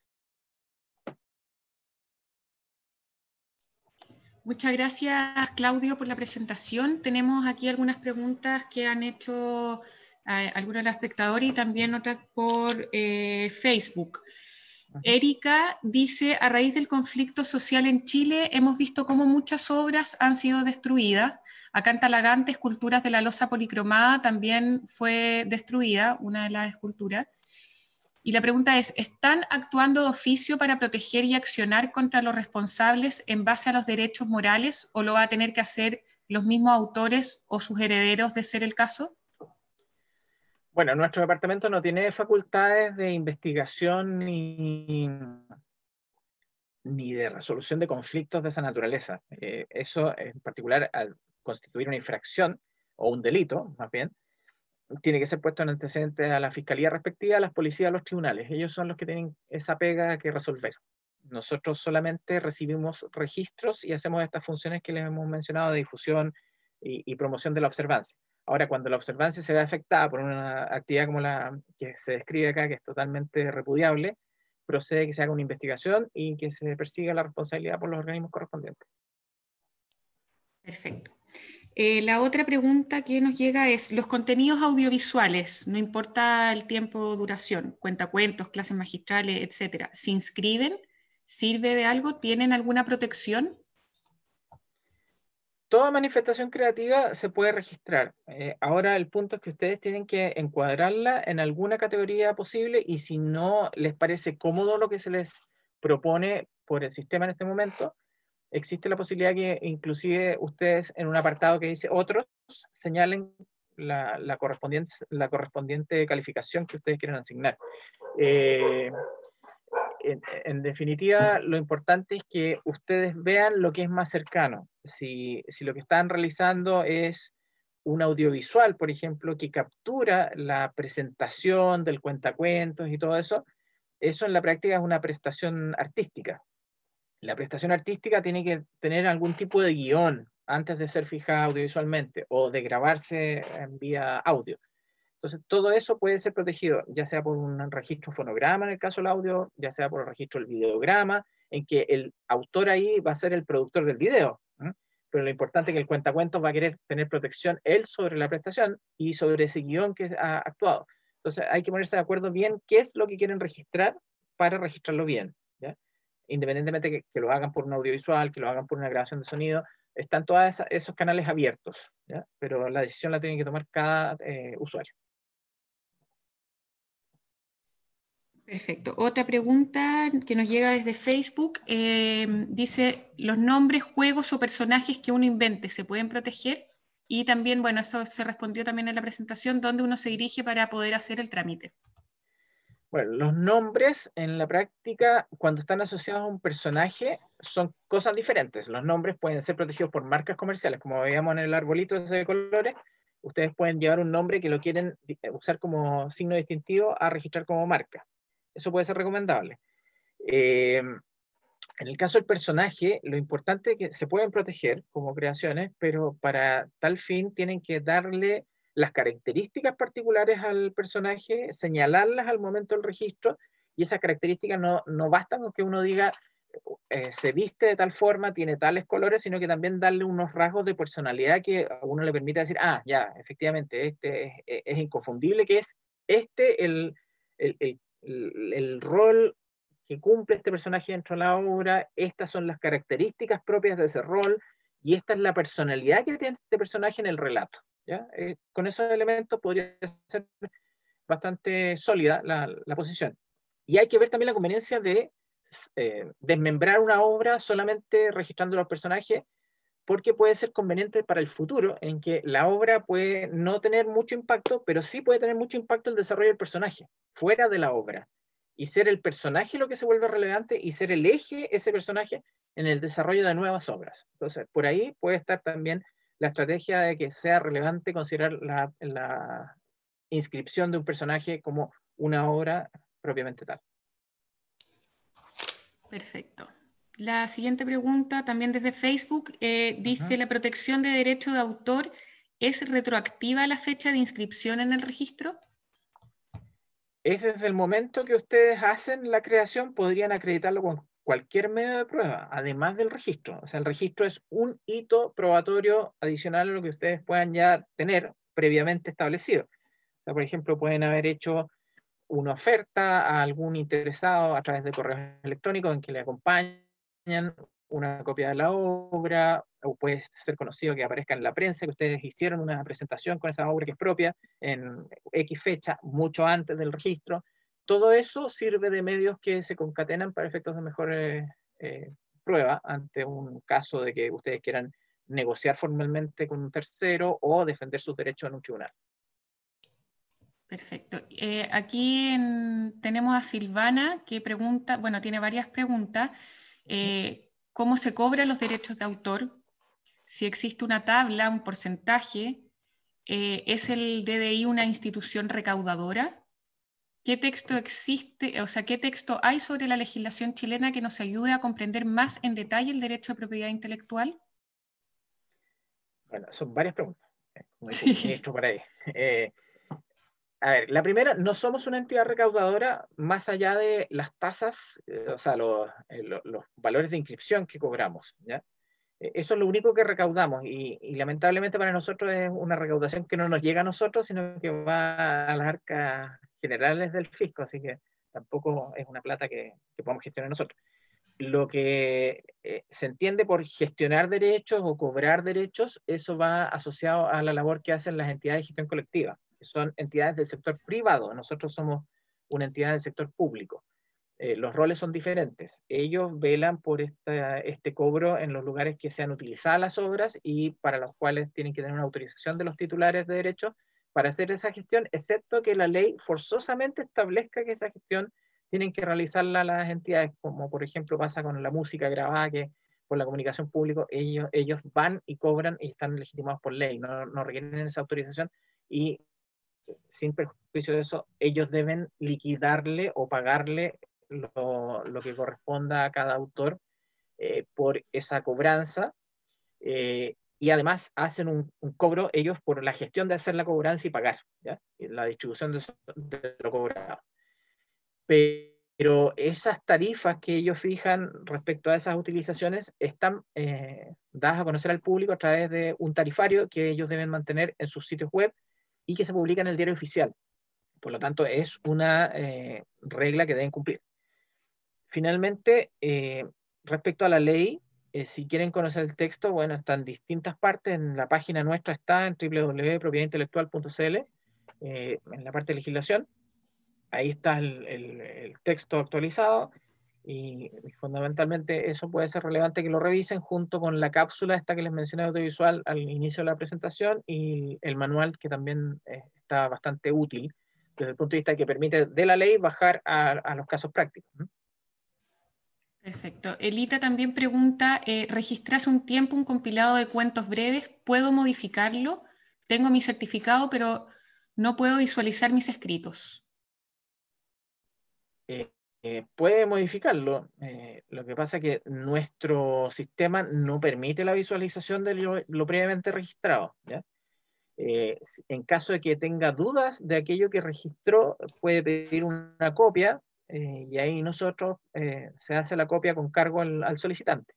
Muchas gracias, Claudio, por la presentación. Tenemos aquí algunas preguntas que han hecho algunos de los espectadores y también otras por Facebook. Erika dice, a raíz del conflicto social en Chile, hemos visto cómo muchas obras han sido destruidas. Acá en Talagante, esculturas de la losa policromada también fue destruida, una de las esculturas. Y la pregunta es, ¿están actuando de oficio para proteger y accionar contra los responsables en base a los derechos morales, o lo va a tener que hacer los mismos autores o sus herederos de ser el caso? Bueno, nuestro departamento no tiene facultades de investigación ni de resolución de conflictos de esa naturaleza. Eso en particular, al constituir una infracción o un delito, más bien, tiene que ser puesto en antecedentes a la fiscalía respectiva, a las policías, a los tribunales. Ellos son los que tienen esa pega que resolver. Nosotros solamente recibimos registros y hacemos estas funciones que les hemos mencionado de difusión y promoción de la observancia. Ahora, cuando la observancia se ve afectada por una actividad como la que se describe acá, que es totalmente repudiable, procede que se haga una investigación y que se persiga la responsabilidad por los organismos correspondientes. Perfecto. La otra pregunta que nos llega es, los contenidos audiovisuales, no importa el tiempo o duración, cuentacuentos, clases magistrales, etcétera, ¿se inscriben? ¿Sirve de algo? ¿Tienen alguna protección? Toda manifestación creativa se puede registrar. Ahora el punto es que ustedes tienen que encuadrarla en alguna categoría posible, y si no les parece cómodo lo que se les propone por el sistema en este momento, existe la posibilidad que inclusive ustedes en un apartado que dice otros señalen la correspondiente calificación que ustedes quieren asignar. En definitiva, lo importante es que ustedes vean lo que es más cercano. Si lo que están realizando es un audiovisual, por ejemplo, que captura la presentación del cuentacuentos y todo eso, eso en la práctica es una prestación artística. La prestación artística tiene que tener algún tipo de guión antes de ser fijada audiovisualmente o de grabarse en vía audio. Entonces, todo eso puede ser protegido, ya sea por un registro fonograma en el caso del audio, ya sea por el registro del videograma, en que el autor ahí va a ser el productor del video. ¿Eh? Pero lo importante es que el cuentacuentos va a querer tener protección él sobre la prestación y sobre ese guión que ha actuado. Entonces, hay que ponerse de acuerdo bien qué es lo que quieren registrar para registrarlo bien. ¿Ya? Independientemente que lo hagan por un audiovisual, que lo hagan por una grabación de sonido, están todos esos canales abiertos, ¿ya? Pero la decisión la tiene que tomar cada usuario. Perfecto. Otra pregunta que nos llega desde Facebook, dice, ¿los nombres, juegos o personajes que uno invente se pueden proteger? Y también, bueno, eso se respondió también en la presentación, ¿dónde uno se dirige para poder hacer el trámite? Bueno, los nombres en la práctica, cuando están asociados a un personaje, son cosas diferentes. Los nombres pueden ser protegidos por marcas comerciales, como veíamos en el arbolito ese de colores. Ustedes pueden llevar un nombre que lo quieren usar como signo distintivo a registrar como marca. Eso puede ser recomendable. En el caso del personaje, lo importante es que se pueden proteger como creaciones, pero para tal fin tienen que darle las características particulares al personaje, señalarlas al momento del registro y esas características no bastan con que uno diga se viste de tal forma, tiene tales colores, sino que también darle unos rasgos de personalidad que a uno le permita decir, ah, ya, efectivamente, este es inconfundible, que es este el rol que cumple este personaje dentro de la obra, estas son las características propias de ese rol, y esta es la personalidad que tiene este personaje en el relato. ¿Ya? Con esos elementos podría ser bastante sólida la posición. Y hay que ver también la conveniencia de desmembrar una obra solamente registrando los personajes, porque puede ser conveniente para el futuro, en que la obra puede no tener mucho impacto, pero sí puede tener mucho impacto el desarrollo del personaje, fuera de la obra, y ser el personaje lo que se vuelve relevante, y ser el eje ese personaje en el desarrollo de nuevas obras. Entonces, por ahí puede estar también la estrategia de que sea relevante considerar la inscripción de un personaje como una obra propiamente tal. Perfecto. La siguiente pregunta, también desde Facebook, dice, ¿la protección de derecho de autor es retroactiva a la fecha de inscripción en el registro? Es desde el momento que ustedes hacen la creación, podrían acreditarlo con cualquier medio de prueba, además del registro. O sea, el registro es un hito probatorio adicional a lo que ustedes puedan ya tener previamente establecido. O sea, por ejemplo, pueden haber hecho una oferta a algún interesado a través de correos electrónicos en que le acompañan una copia de la obra, o puede ser conocido que aparezca en la prensa, que ustedes hicieron una presentación con esa obra que es propia en X fecha, mucho antes del registro. Todo eso sirve de medios que se concatenan para efectos de mejor prueba ante un caso de que ustedes quieran negociar formalmente con un tercero o defender sus derechos en un tribunal. Perfecto. Aquí tenemos a Silvana que pregunta, bueno, tiene varias preguntas. ¿Cómo se cobran los derechos de autor? Si existe una tabla, un porcentaje, ¿es el DDI una institución recaudadora? ¿Qué texto existe, o sea, qué texto hay sobre la legislación chilena que nos ayude a comprender más en detalle el derecho de propiedad intelectual? Bueno, son varias preguntas, como dice Sí. el ministro por ahí. A ver, la primera, no somos una entidad recaudadora más allá de las tasas, o sea, los valores de inscripción que cobramos, ¿ya? Eso es lo único que recaudamos y lamentablemente para nosotros es una recaudación que no nos llega a nosotros, sino que va a las arcas generales del fisco, así que tampoco es una plata que podamos gestionar nosotros. Lo que se entiende por gestionar derechos o cobrar derechos, eso va asociado a la labor que hacen las entidades de gestión colectiva, que son entidades del sector privado. Nosotros somos una entidad del sector público. Los roles son diferentes. Ellos velan por este cobro en los lugares que sean utilizadas las obras y para los cuales tienen que tener una autorización de los titulares de derechos para hacer esa gestión, excepto que la ley forzosamente establezca que esa gestión tienen que realizarla las entidades, como por ejemplo pasa con la música grabada, que por la comunicación pública ellos van y cobran y están legitimados por ley, no requieren esa autorización y sin perjuicio de eso, ellos deben liquidarle o pagarle lo que corresponda a cada autor por esa cobranza, y además hacen un cobro ellos por la gestión de hacer la cobranza y pagar, ¿ya? Y la distribución de lo cobrado. Pero esas tarifas que ellos fijan respecto a esas utilizaciones están dadas a conocer al público a través de un tarifario que ellos deben mantener en sus sitios web y que se publica en el diario oficial. Por lo tanto, es una regla que deben cumplir. Finalmente, respecto a la ley, si quieren conocer el texto, bueno, está en distintas partes. En la página nuestra está en www.propiedadintelectual.cl, en la parte de legislación. Ahí está el texto actualizado y fundamentalmente eso puede ser relevante que lo revisen junto con la cápsula esta que les mencioné audiovisual al inicio de la presentación y el manual que también está bastante útil desde el punto de vista que permite de la ley bajar a los casos prácticos, ¿no? Perfecto. Elita también pregunta, registré hace un tiempo un compilado de cuentos breves, ¿puedo modificarlo? Tengo mi certificado, pero no puedo visualizar mis escritos. Puede modificarlo. Lo que pasa es que nuestro sistema no permite la visualización de lo previamente registrado, ¿ya? En caso de que tenga dudas de aquello que registró, puede pedir una copia y ahí nosotros se hace la copia con cargo al solicitante,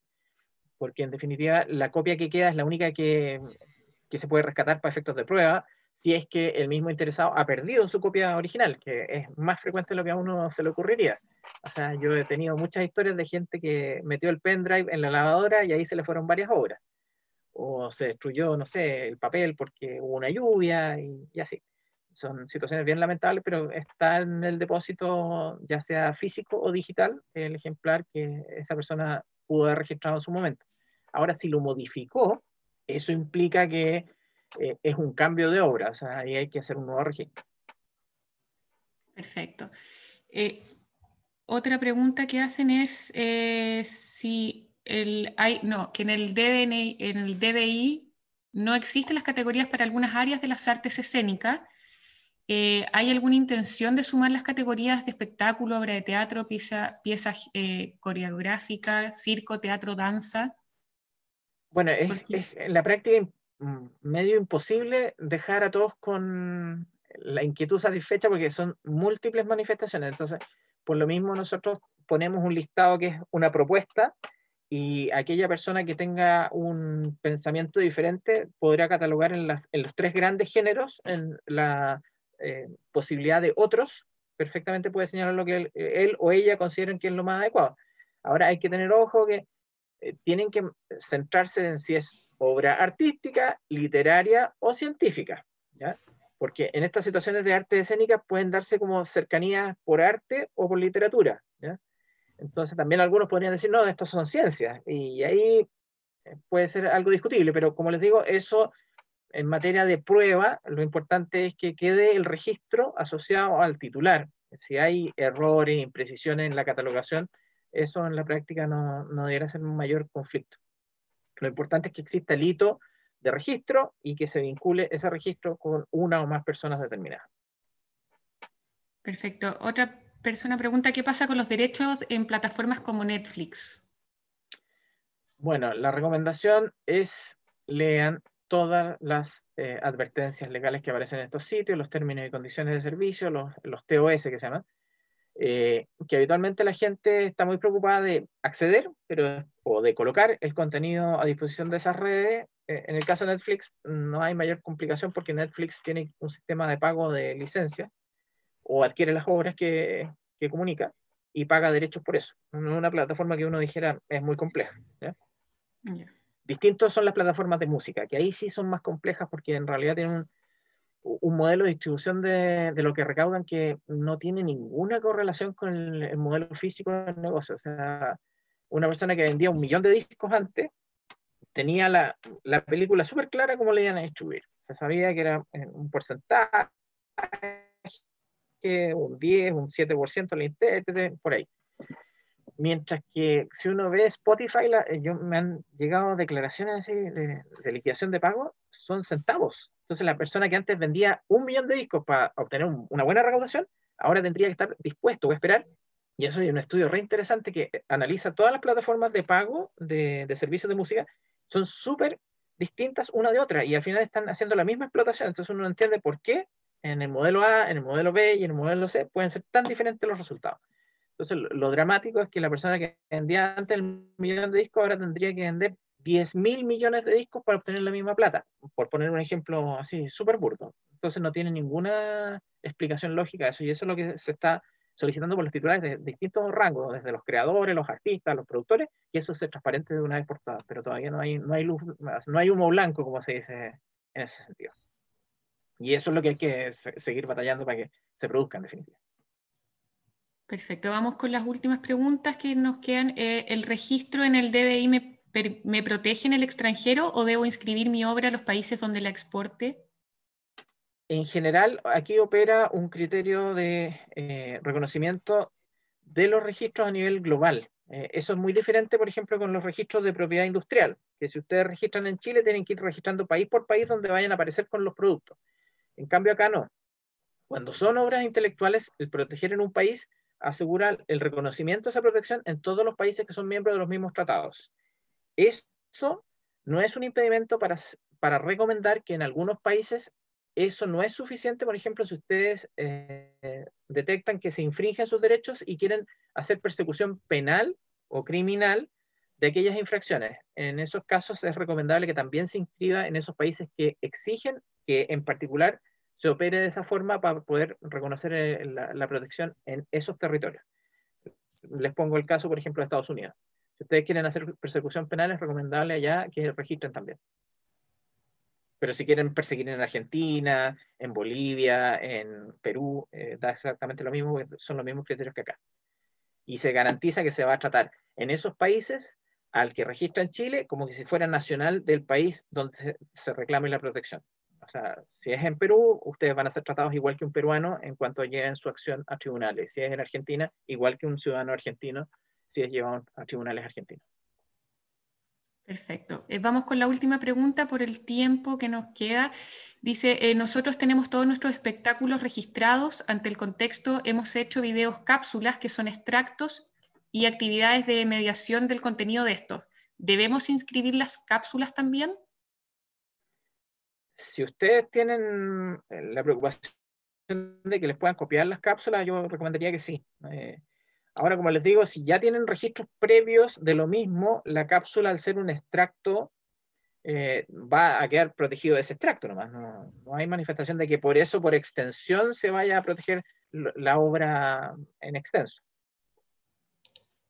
porque en definitiva la copia que queda es la única que se puede rescatar para efectos de prueba, si es que el mismo interesado ha perdido su copia original, que es más frecuente de lo que a uno se le ocurriría. O sea, yo he tenido muchas historias de gente que metió el pendrive en la lavadora y ahí se le fueron varias obras. O se destruyó, no sé, el papel porque hubo una lluvia y así. Son situaciones bien lamentables, pero está en el depósito, ya sea físico o digital, el ejemplar que esa persona pudo haber registrado en su momento. Ahora, si lo modificó, eso implica que es un cambio de obra, o sea, ahí hay que hacer un nuevo registro. Perfecto. Otra pregunta que hacen es si que en el DDI no existen las categorías para algunas áreas de las artes escénicas. ¿Hay alguna intención de sumar las categorías de espectáculo, obra de teatro, piezas coreográficas, circo, teatro, danza? Bueno, es en la práctica medio imposible dejar a todos con la inquietud satisfecha porque son múltiples manifestaciones. Entonces, por lo mismo nosotros ponemos un listado que es una propuesta y aquella persona que tenga un pensamiento diferente podrá catalogar en los tres grandes géneros, en la posibilidad de otros, perfectamente puede señalar lo que él o ella consideren que es lo más adecuado. Ahora hay que tener ojo que tienen que centrarse en si es obra artística, literaria o científica, ¿ya? Porque en estas situaciones de arte escénica pueden darse como cercanías por arte o por literatura, ¿ya? Entonces también algunos podrían decir, no, estos son ciencias, y ahí puede ser algo discutible, pero como les digo, eso en materia de prueba, lo importante es que quede el registro asociado al titular. Si hay errores, imprecisiones en la catalogación, eso en la práctica no debería ser un mayor conflicto. Lo importante es que exista el hito de registro y que se vincule ese registro con una o más personas determinadas. Perfecto. Otra persona pregunta, ¿qué pasa con los derechos en plataformas como Netflix? Bueno, la recomendación es lean todas las advertencias legales que aparecen en estos sitios, los términos y condiciones de servicio, los TOS que se llaman, que habitualmente la gente está muy preocupada de acceder o de colocar el contenido a disposición de esas redes. En el caso de Netflix no hay mayor complicación porque Netflix tiene un sistema de pago de licencia o adquiere las obras que comunica y paga derechos por eso. No es una plataforma que uno dijera es muy compleja, ¿ya? Yeah. Distintos son las plataformas de música, que ahí sí son más complejas porque en realidad tienen un modelo de distribución de lo que recaudan que no tiene ninguna correlación con el modelo físico del negocio. O sea, una persona que vendía 1 millón de discos antes tenía la película súper clara cómo le iban a distribuir. Se sabía que era un porcentaje, un 10, un 7% la intérprete, por ahí. Mientras que si uno ve Spotify, me han llegado declaraciones así de liquidación de pago, son centavos. Entonces la persona que antes vendía 1 millón de discos para obtener una buena recaudación, ahora tendría que estar dispuesto a esperar. Y eso es un estudio re interesante que analiza todas las plataformas de pago de servicios de música, son súper distintas una de otra y al final están haciendo la misma explotación. Entonces uno entiende por qué en el modelo A, en el modelo B y en el modelo C pueden ser tan diferentes los resultados. Entonces, lo dramático es que la persona que vendía antes el 1 millón de discos ahora tendría que vender 10.000 millones de discos para obtener la misma plata, por poner un ejemplo así súper burdo. Entonces, no tiene ninguna explicación lógica eso, y eso es lo que se está solicitando por los titulares de distintos rangos, desde los creadores, los artistas, los productores, y eso sea transparente de una vez por todas, pero todavía no hay luz, no hay humo blanco, como se dice en ese sentido. Y eso es lo que hay que seguir batallando para que se produzca en definitiva. Perfecto, vamos con las últimas preguntas que nos quedan. ¿El registro en el DDI me protege en el extranjero o debo inscribir mi obra a los países donde la exporte? En general, aquí opera un criterio de reconocimiento de los registros a nivel global. Eso es muy diferente, por ejemplo, con los registros de propiedad industrial, que si ustedes registran en Chile, tienen que ir registrando país por país donde vayan a aparecer con los productos. En cambio, acá no. Cuando son obras intelectuales, el proteger en un país asegura el reconocimiento de esa protección en todos los países que son miembros de los mismos tratados. Eso no es un impedimento para recomendar que en algunos países eso no es suficiente, por ejemplo, si ustedes detectan que se infringen sus derechos y quieren hacer persecución penal o criminal de aquellas infracciones. En esos casos es recomendable que también se inscriba en esos países que exigen que en particular se opere de esa forma para poder reconocer la protección en esos territorios. Les pongo el caso, por ejemplo, de Estados Unidos. Si ustedes quieren hacer persecución penal, es recomendable allá que registren también. Pero si quieren perseguir en Argentina, en Bolivia, en Perú, da exactamente lo mismo, son los mismos criterios que acá. Y se garantiza que se va a tratar en esos países al que registra en Chile como que si fuera nacional del país donde se reclame la protección. O sea, si es en Perú, ustedes van a ser tratados igual que un peruano en cuanto lleven su acción a tribunales. Si es en Argentina, igual que un ciudadano argentino, si es llevado a tribunales argentinos. Perfecto. Vamos con la última pregunta por el tiempo que nos queda. Dice, nosotros tenemos todos nuestros espectáculos registrados. Ante el contexto, hemos hecho videos cápsulas que son extractos y actividades de mediación del contenido de estos. ¿Debemos inscribir las cápsulas también? Si ustedes tienen la preocupación de que les puedan copiar las cápsulas, yo recomendaría que sí. Ahora, como les digo, si ya tienen registros previos de lo mismo, la cápsula, al ser un extracto, va a quedar protegido de ese extracto nomás. No hay manifestación de que por eso, por extensión, se vaya a proteger la obra en extenso.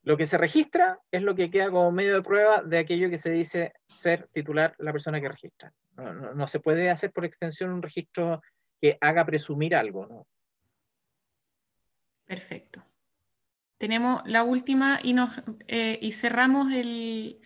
Lo que se registra es lo que queda como medio de prueba de aquello que se dice ser titular la persona que registra. No se puede hacer por extensión un registro que haga presumir algo, ¿no? Perfecto. Tenemos la última y cerramos el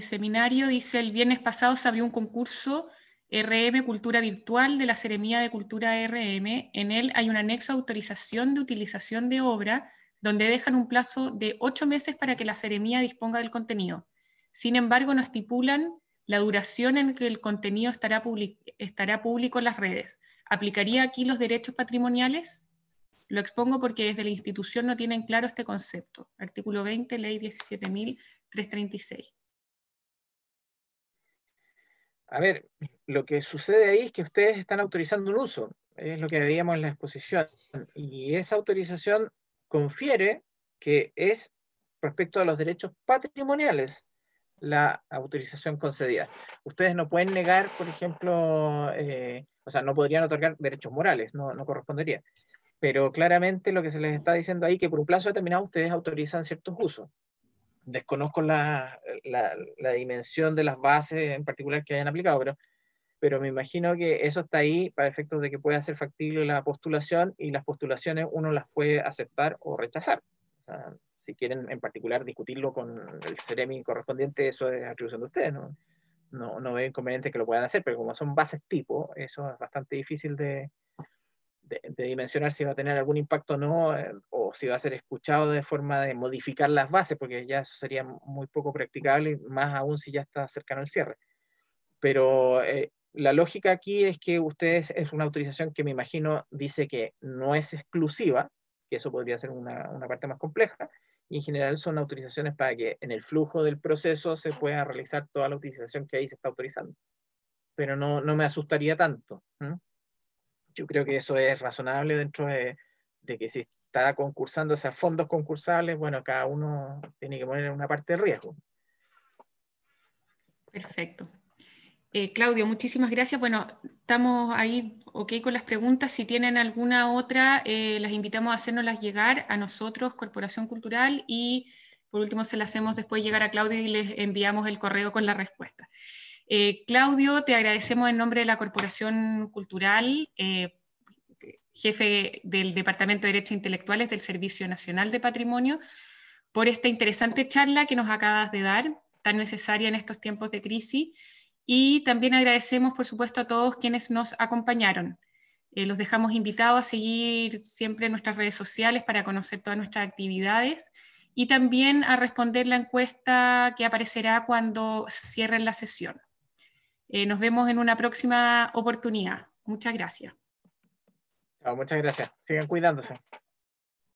seminario. Dice, el viernes pasado se abrió un concurso RM Cultura Virtual de la Seremía de Cultura RM. En él hay un anexo de autorización de utilización de obra donde dejan un plazo de 8 meses para que la Seremía disponga del contenido. Sin embargo, no estipulan la duración en que el contenido estará público en las redes. ¿Aplicaría aquí los derechos patrimoniales? Lo expongo porque desde la institución no tienen claro este concepto. Artículo 20, Ley 17.336. A ver, lo que sucede ahí es que ustedes están autorizando un uso, es lo que veíamos en la exposición, y esa autorización confiere que es respecto a los derechos patrimoniales la autorización concedida. Ustedes no pueden negar, por ejemplo, o sea, no podrían otorgar derechos morales, no correspondería. Pero claramente lo que se les está diciendo ahí, que por un plazo determinado ustedes autorizan ciertos usos. Desconozco la dimensión de las bases en particular que hayan aplicado, pero me imagino que eso está ahí para efectos de que pueda ser factible la postulación, y las postulaciones uno las puede aceptar o rechazar. O sea, si quieren en particular discutirlo con el Ceremi correspondiente, eso es atribución de ustedes, no veo inconveniente que lo puedan hacer, pero como son bases tipo, eso es bastante difícil de dimensionar si va a tener algún impacto o no, o si va a ser escuchado de forma de modificar las bases, porque ya eso sería muy poco practicable, más aún si ya está cercano al cierre. Pero la lógica aquí es que ustedes, es una autorización que me imagino dice que no es exclusiva, que eso podría ser una parte más compleja, y en general son autorizaciones para que en el flujo del proceso se pueda realizar toda la utilización que ahí se está autorizando. Pero no me asustaría tanto. Yo creo que eso es razonable dentro de que si está concursando, o sea, fondos concursables, bueno, cada uno tiene que poner una parte de riesgo. Perfecto. Claudio, muchísimas gracias. Bueno, estamos ahí ok con las preguntas. Si tienen alguna otra, las invitamos a hacérnoslas llegar a nosotros, Corporación Cultural, y por último se las hacemos después llegar a Claudio y les enviamos el correo con la respuesta. Claudio, te agradecemos en nombre de la Corporación Cultural, jefe del Departamento de Derechos Intelectuales del Servicio Nacional de Patrimonio, por esta interesante charla que nos acabas de dar, tan necesaria en estos tiempos de crisis. Y también agradecemos, por supuesto, a todos quienes nos acompañaron. Los dejamos invitados a seguir siempre en nuestras redes sociales para conocer todas nuestras actividades y también a responder la encuesta que aparecerá cuando cierren la sesión. Nos vemos en una próxima oportunidad. Muchas gracias. Muchas gracias. Sigan cuidándose.